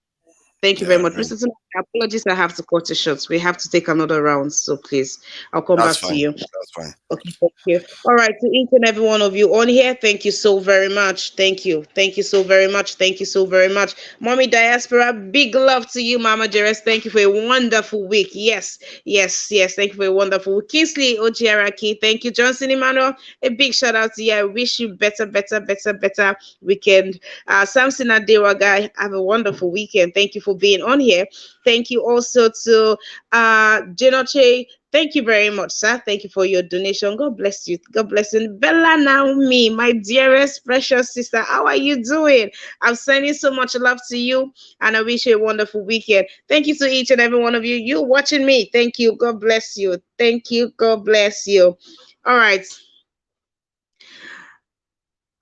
Thank you very yeah, much. Mr. Tuna, apologies, I have to cut it short. We have to take another round. So please, I'll come that's back to fine. you. That's fine. Okay, thank you. All right, to each and every one of you on here, thank you so very much. Thank you. Thank you so very much. Thank you so very much. Mommy Diaspora, big love to you, Mama Jerez. Thank you for a wonderful week. Yes, yes, yes. Thank you for a wonderful week. Kingsley Ojiaraki, thank you. Johnson Emmanuel, a big shout out to you. I wish you better, better, better, better weekend. Samson Adewa guy, have a wonderful weekend. Thank you for being on here. Thank you also to Jenoche. Thank you very much, sir. Thank you for your donation. God bless you. God bless you. Bella Naomi, my dearest, precious sister, how are you doing? I'm sending so much love to you, and I wish you a wonderful weekend. Thank you to each and every one of you. You watching me. Thank you. God bless you. Thank you. God bless you. All right.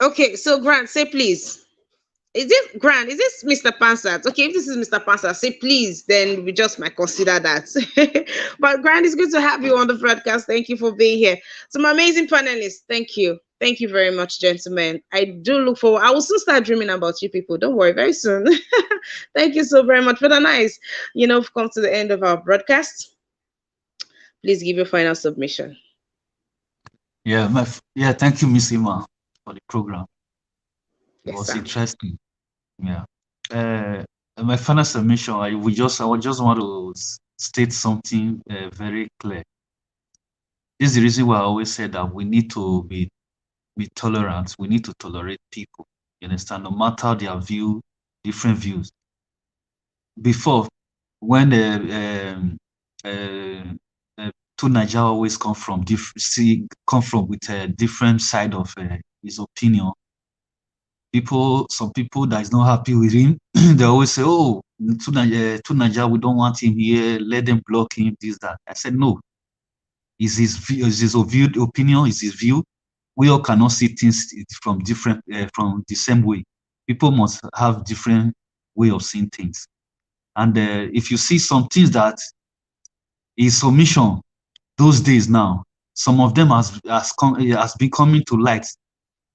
Okay, so Grant, say please. Is this Grant? Is this Mr. Pansat? Okay, if this is Mr. Pansat, say please, then we just might consider that. But Grant, it's good to have you on the broadcast. Thank you for being here. So my amazing panelists, thank you. Thank you very much, gentlemen. I do look forward. I will soon start dreaming about you people. Don't worry, very soon. Thank you so very much for the nice. We've come to the end of our broadcast. Please give your final submission. Yeah, thank you, Miss Ima, for the program. It Yes, was sir. interesting. Yeah. Uh, my final submission, I would just want to state something very clear. This is the reason why I always said that we need to be tolerant. We need to tolerate people. You understand? No matter their view, different views. Before, when to Nigeria always come from with a different side of his opinion. Some people that is not happy with him, they always say, "Oh, to Nigeria, we don't want him here. Let them block him. This that." I said, "No, is his view, is his opinion, is his view. We all cannot see things from from the same way. People must have different way of seeing things. And if you see some things that is submission those days now, some of them has been coming to light.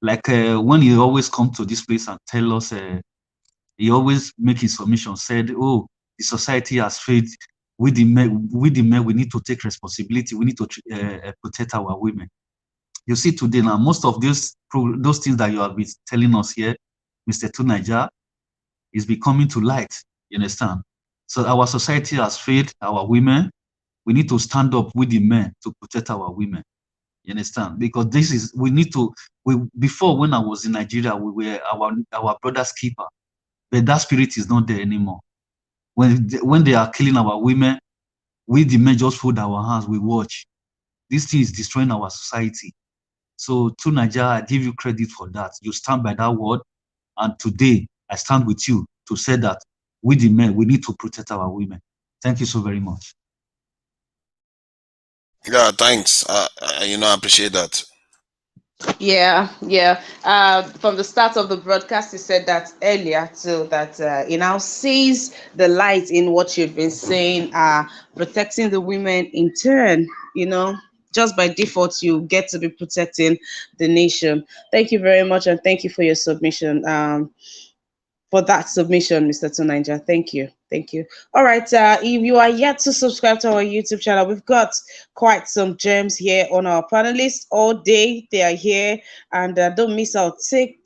Like when he always come to this place and tell us, he always make his submission, said, "Oh, the society has failed. We we need to take responsibility. We need to protect our women." You see today now, most of those things that you have been telling us here, Mr. Tunaja, is becoming to light. You understand? So our society has failed our women. We need to stand up with the men to protect our women. You understand? Because we need to. Before, when I was in Nigeria, we were our brother's keeper, but that spirit is not there anymore. When they are killing our women, we the men just fold our hands, we watch. This thing is destroying our society. So to Nigeria, I give you credit for that. You stand by that word, and today I stand with you to say that we the men, we need to protect our women. Thank you so very much. Yeah, thanks. I appreciate that. Yeah, yeah. From the start of the broadcast, you said that earlier too. That it now sees the light in what you've been saying. Protecting the women in turn. Just by default, you get to be protecting the nation. Thank you very much, and thank you for your submission. For that submission, Mr. Tunanja. Thank you. Thank you. All right. If you are yet to subscribe to our YouTube channel, we've got quite some gems here on our panelists all day. They are here, and don't miss out. Take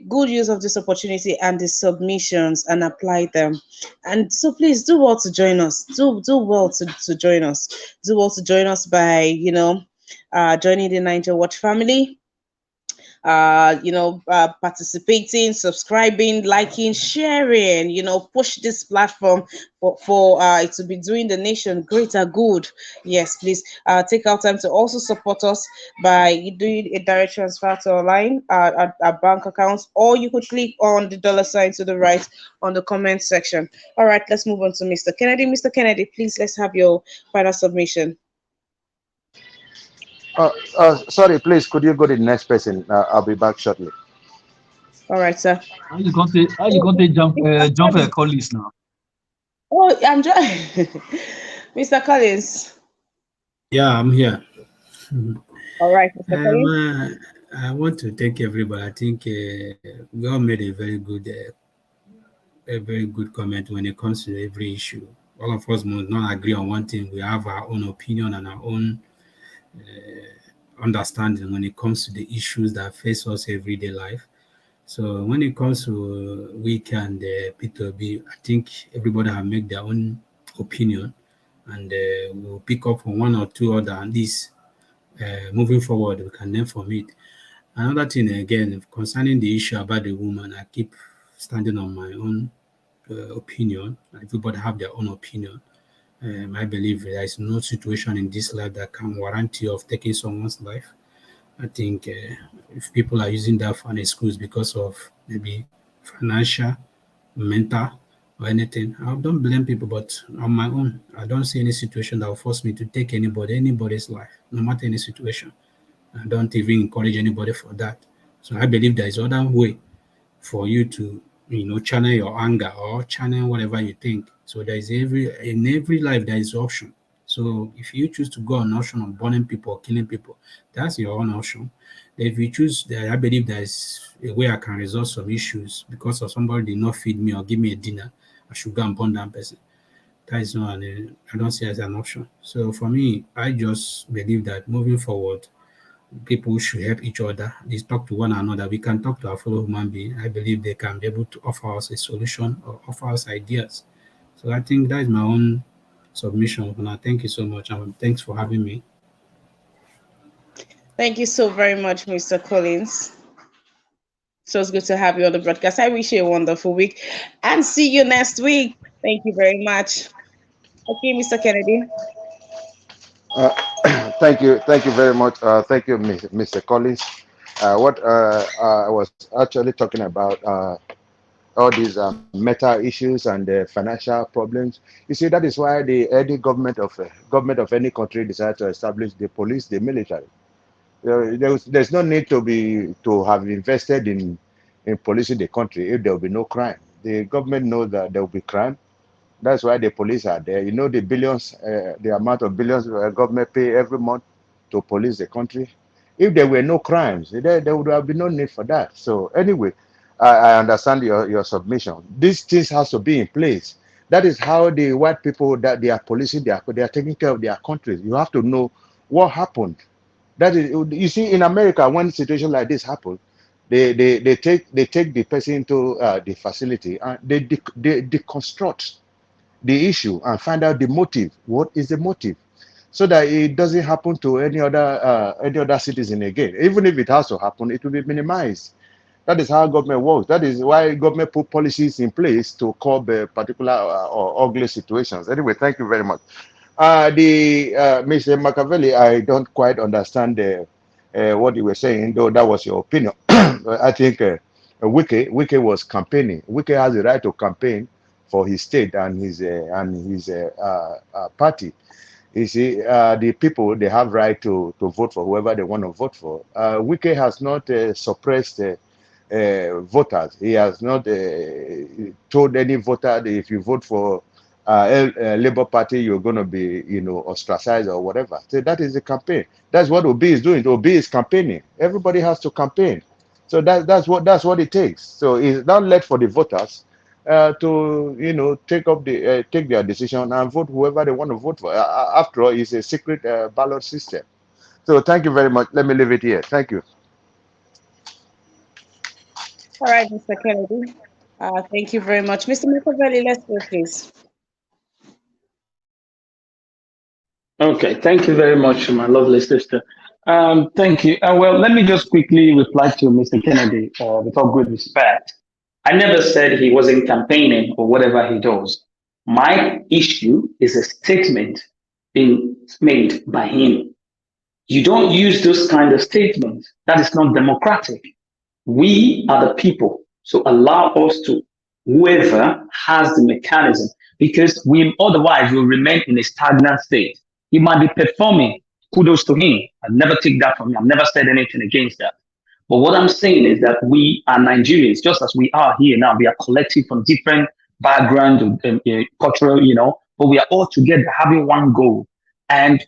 good use of this opportunity and the submissions and apply them. And so please do well to join us. Do well to join us. Do well to join us by joining the Niger Watch family. participating, subscribing, liking, sharing. Push this platform for it to be doing the nation greater good. Yes, please take out time to also support us by doing a direct transfer to our line, our bank accounts, or you could click on the dollar sign to the right on the comment section. All right, let's move on to Mr. Kennedy. Mr. Kennedy, please, let's have your final submission. Sorry, please, could you go to the next person? I'll be back shortly. All right, sir. How you going to jump for colleagues now? Oh, I'm just Mr. Collins. Yeah, I'm here. All right, Mr. Collins. I want to thank everybody. I think we all made a very good comment when it comes to every issue. All of us must not agree on one thing. We have our own opinion and our own understanding when it comes to the issues that face us everyday life. So when it comes to week and P2B, I think everybody have made their own opinion, and we'll pick up on one or two other. At least moving forward, we can learn from it. Another thing again concerning the issue about the woman, I keep standing on my own opinion. Everybody have their own opinion. I believe there is no situation in this life that can warrant you of taking someone's life. I think if people are using that for an excuse because of maybe financial, mental, or anything, I don't blame people. But on my own, I don't see any situation that will force me to take anybody's life, no matter any situation. I don't even encourage anybody for that. So I believe there is other way for you to channel your anger or channel whatever you think. So there is every life there is option. So if you choose to go on option of burning people or killing people, that's your own option. If you choose that, I believe there is a way I can resolve some issues because of somebody did not feed me or give me a dinner, I should go and burn that person. That is not I don't see it as an option. So for me, I just believe that moving forward, people should help each other. They talk to one another. We can talk to our fellow human being. I believe they can be able to offer us a solution or offer us ideas. So I think that is my own submission. And I thank you so much. And thanks for having me. Thank you so very much, Mr. Collins. So it's good to have you on the broadcast. I wish you a wonderful week and see you next week. Thank you very much. Okay, Mr. Kennedy. Uh, thank you very much. Thank you, Mr. Collins. What I was actually talking about all these meta issues and financial problems. You see, that is why any government of any country decides to establish the police, the military. There's no need to have invested in policing the country if there will be no crime. The government knows that there will be crime. That's why the police are there. You know the billions, the amount of billions government pay every month to police the country. If there were no crimes, there would have been no need for that. So anyway, I understand your submission. These things has to be in place. That is how the white people that they are policing, they are taking care of their countries. You have to know what happened. That is, you see, in America, when situation like this happen, they take the person to the facility and they deconstruct the issue and find out the motive. What is the motive? So that it doesn't happen to any other citizen again. Even if it has to happen, it will be minimized. That is how government works. That is why government put policies in place to curb particular or ugly situations. Anyway, thank you very much. The Mr. Machiavelli, I don't quite understand what you were saying, though that was your opinion. I think Wike was campaigning. Wike has the right to campaign for his state and his party. You see, the people, they have right to vote for whoever they want to vote for. Wike has not suppressed voters. He has not told any voter that if you vote for Labour Party, you're going to be, ostracized or whatever. So that is the campaign. That's what Obi is doing. Obi is campaigning. Everybody has to campaign. So that's what it takes. So it's not left for the voters to take their decision and vote whoever they want to vote for. After all, it's a secret ballot system. So thank you very much. Let me leave it here. Thank you. All right, Mr. Kennedy. Thank you very much. Mr. Machiavelli, let's go, please. Okay, thank you very much, my lovely sister. Thank you. Well, let me just quickly reply to Mr. Kennedy with all good respect. I never said he wasn't campaigning or whatever he does. My issue is a statement being made by him. You don't use those kind of statements. That is not democratic. We are the people. So allow us to, whoever has the mechanism, because we otherwise will remain in a stagnant state. He might be performing. Kudos to him. I never take that from him. I've never said anything against that. But what I'm saying is that we are Nigerians, just as we are here now. We are collective from different background, cultural, but we are all together having one goal. And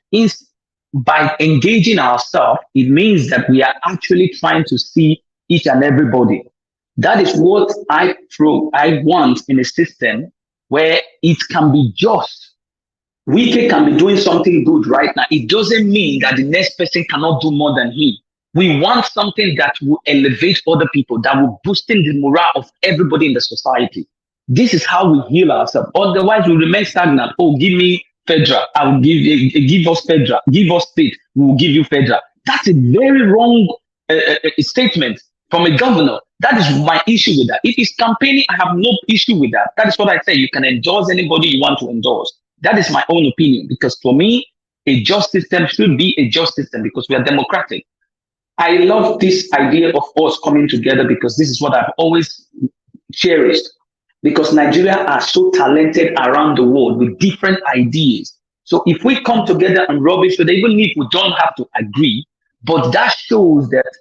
by engaging ourselves, it means that we are actually trying to see each and everybody. That is what I want in a system where it can be just. Wike can be doing something good right now. It doesn't mean that the next person cannot do more than him. We want something that will elevate other people, that will boosting the morale of everybody in the society. This is how we heal ourselves. Otherwise, we remain stagnant. Oh, give me federal. I will give us federal. Give us state. We will give you federal. That's a very wrong statement from a governor. That is my issue with that. If it's campaigning, I have no issue with that. That is what I say. You can endorse anybody you want to endorse. That is my own opinion, because for me, a just system should be a just system because we are democratic. I love this idea of us coming together because this is what I've always cherished. Because Nigeria are so talented around the world with different ideas. So if we come together and rubbish, but even if we don't have to agree, but that shows that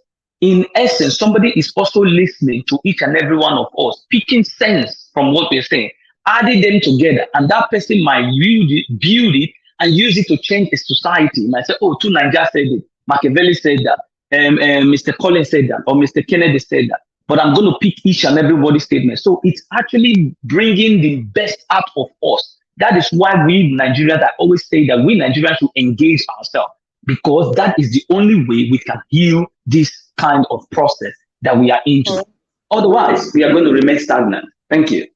in essence, somebody is also listening to each and every one of us, picking sense from what we're saying, adding them together, and that person might build it and use it to change the society. You might say, oh, two Nigeria said it, Machiavelli said that, Mr. Collins said that, or Mr. Kennedy said that. But I'm going to pick each and everybody's statement. So it's actually bringing the best out of us. That is why we Nigerians, I always say that we Nigerians should engage ourselves, because that is the only way we can heal this kind of process that we are into. Otherwise, we are going to remain stagnant. Thank you.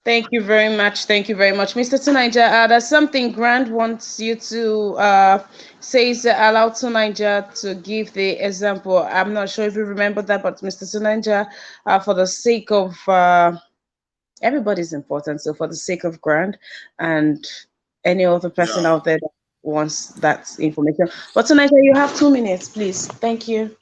Thank you very much. Thank you very much. Mr. Tunaija, there's something Grant wants you to says allow Tunaija to give the example. I'm not sure if you remember that, but Mr. Tunaija, for the sake of everybody's important, so for the sake of Grant and any other person out there that wants that information. But Tunaija, you have 2 minutes, please. Thank you.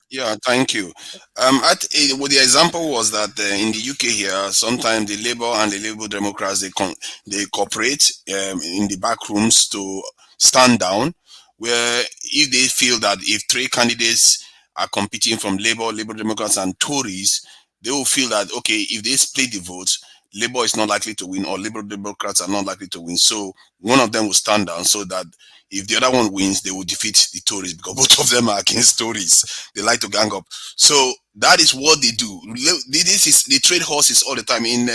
Yeah, thank you. Well, the example was that in the UK here, sometimes the Labour and the Labour Democrats they cooperate in the back rooms to stand down, where if they feel that if three candidates are competing from Labour, Labour Democrats, and Tories, they will feel that okay, if they split the votes, Labour is not likely to win, or Labour Democrats are not likely to win. So one of them will stand down so that if the other one wins, they will defeat the Tories, because both of them are against Tories. They like to gang up. So that is what they do. This is the trade horses all the time in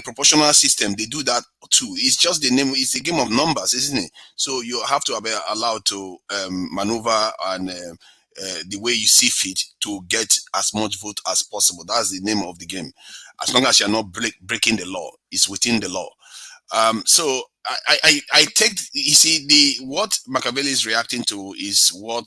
proportional system. They do that too. It's just the name. It's a game of numbers, isn't it? So you have to be allowed to maneuver and the way you see fit to get as much vote as possible. That's the name of the game. As long as you're not breaking the law, it's within the law. So I take, you see, what Machiavelli is reacting to is what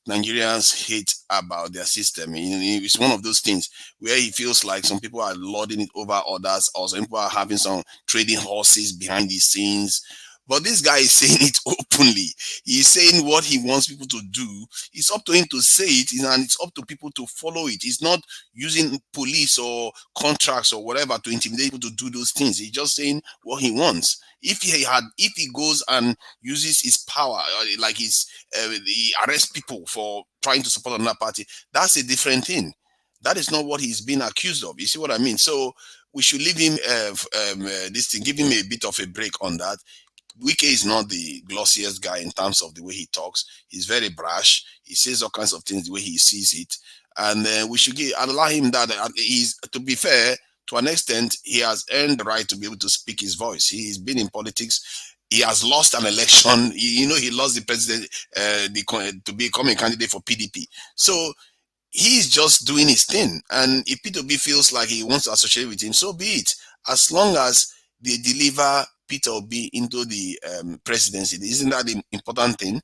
Nigerians hate about their system. It's one of those things where he feels like some people are lording it over others, or some people are having some trading horses behind the scenes. But this guy is saying it openly. He's saying what he wants people to do. It's up to him to say it, and it's up to people to follow it. He's not using police or contracts or whatever to intimidate people to do those things. He's just saying what he wants. If he goes and uses his power, like he arrests people for trying to support another party, that's a different thing. That is not what he's being accused of. You see what I mean? So we should leave him this thing, give him a bit of a break on that. Wike is not the glossiest guy in terms of the way he talks. He's very brash. He says all kinds of things the way he sees it, and we should allow him that. He's, to be fair, to an extent, he has earned the right to be able to speak his voice. He's been in politics. He has lost an election. He lost the president to become a candidate for PDP. So he's just doing his thing. And if P2B feels like he wants to associate with him, so be it. As long as they deliver Peter Obi into the presidency, isn't that the important thing?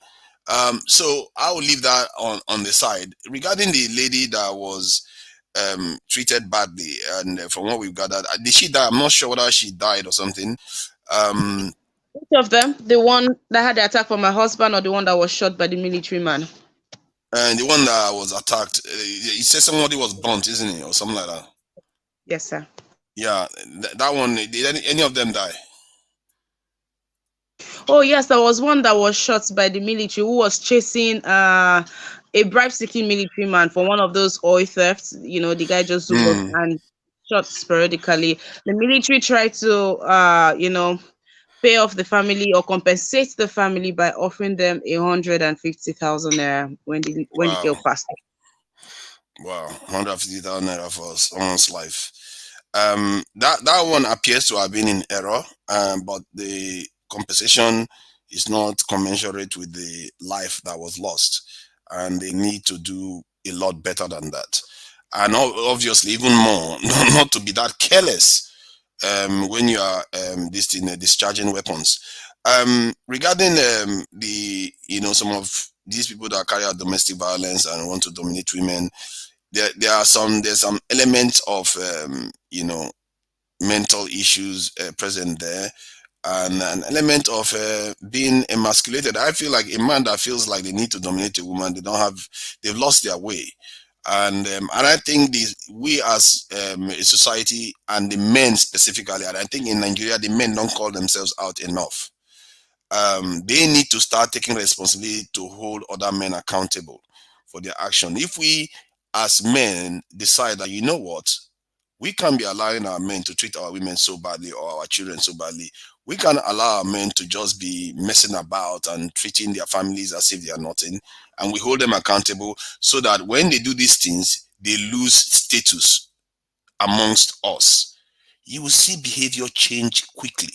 So I will leave that on the side. Regarding the lady that was treated badly, and from what we've gathered, did she die? I'm not sure whether she died or something. Um, Which of them? The one that had the attack from my husband, or the one that was shot by the military man? and the one that was attacked, he said somebody was burnt, isn't it, or something like that? Yes, sir. Yeah, that one. Did any of them die? Oh yes, there was one that was shot by the military who was chasing a bribe-seeking military man for one of those oil thefts. The guy just zoomed up Hmm. and shot sporadically. The military tried to pay off the family or compensate the family by offering them 150,000 naira when the Wow. girl passed. Wow. 150,000 naira for someone's life. That one appears to have been in error, but the compensation is not commensurate with the life that was lost, and they need to do a lot better than that. And obviously, even more, not to be that careless when you are this thing, discharging weapons. Regarding the some of these people that carry out domestic violence and want to dominate women, there's some elements of mental issues present there, and an element of being emasculated. I feel like a man that feels like they need to dominate a woman, they've lost their way. And I think we as a society, and the men specifically, and I think in Nigeria the men don't call themselves out enough. They need to start taking responsibility to hold other men accountable for their action. If we as men decide that, you know what, we can't be allowing our men to treat our women so badly or our children so badly. We can't allow our men to just be messing about and treating their families as if they are nothing. And we hold them accountable so that when they do these things, they lose status amongst us. You will see behavior change quickly,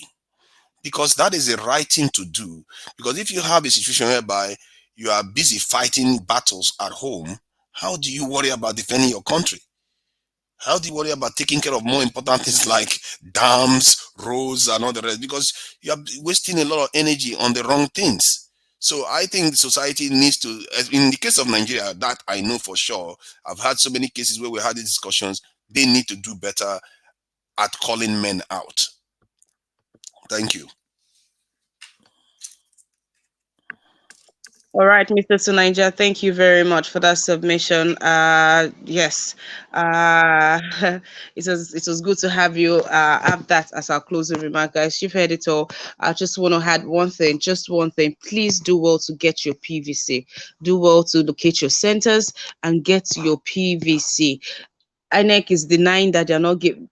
because that is the right thing to do. Because if you have a situation whereby you are busy fighting battles at home, how do you worry about defending your country? How do you worry about taking care of more important things like dams, roads, and all the rest? Because you are wasting a lot of energy on the wrong things. So I think society needs to, in the case of Nigeria, that I know for sure, I've had so many cases where we had these discussions, they need to do better at calling men out. Thank you. All right, Mr. Sunanja, thank you very much for that submission. Yes, uh, it was good to have you have that as our closing remark, guys. You've heard it all. I just want to add one thing, just one thing. Please do well to get your PVC. Do well to locate your centers and get your PVC. INEC is denying that they're not giving.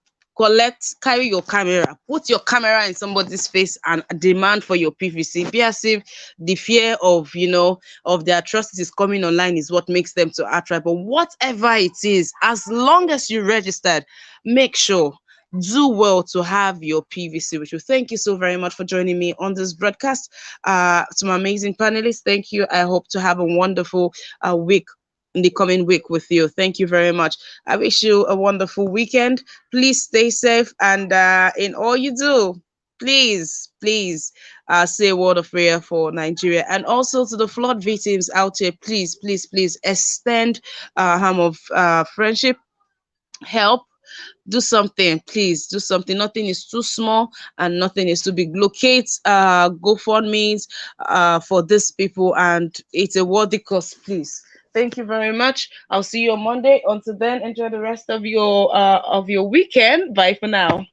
Carry your camera, put your camera in somebody's face and demand for your PVC. Be as if the fear of the atrocities coming online is what makes them to outright. But whatever it is, as long as you registered, make sure do well to have your PVC with you. Thank you so very much for joining me on this broadcast. To my amazing panelists, thank you. I hope to have a wonderful week in the coming week with you. Thank you very much. I wish you a wonderful weekend. Please stay safe, and in all you do, please say a word of prayer for Nigeria, and also to the flood victims out here. Please extend a hand of friendship, help. Do something, please do something. Nothing is too small and nothing is too big. Locate GoFundMe's for these people, and it's a worthy cause. Please, thank you very much. I'll see you on Monday. Until then, enjoy the rest of your weekend. Bye for now.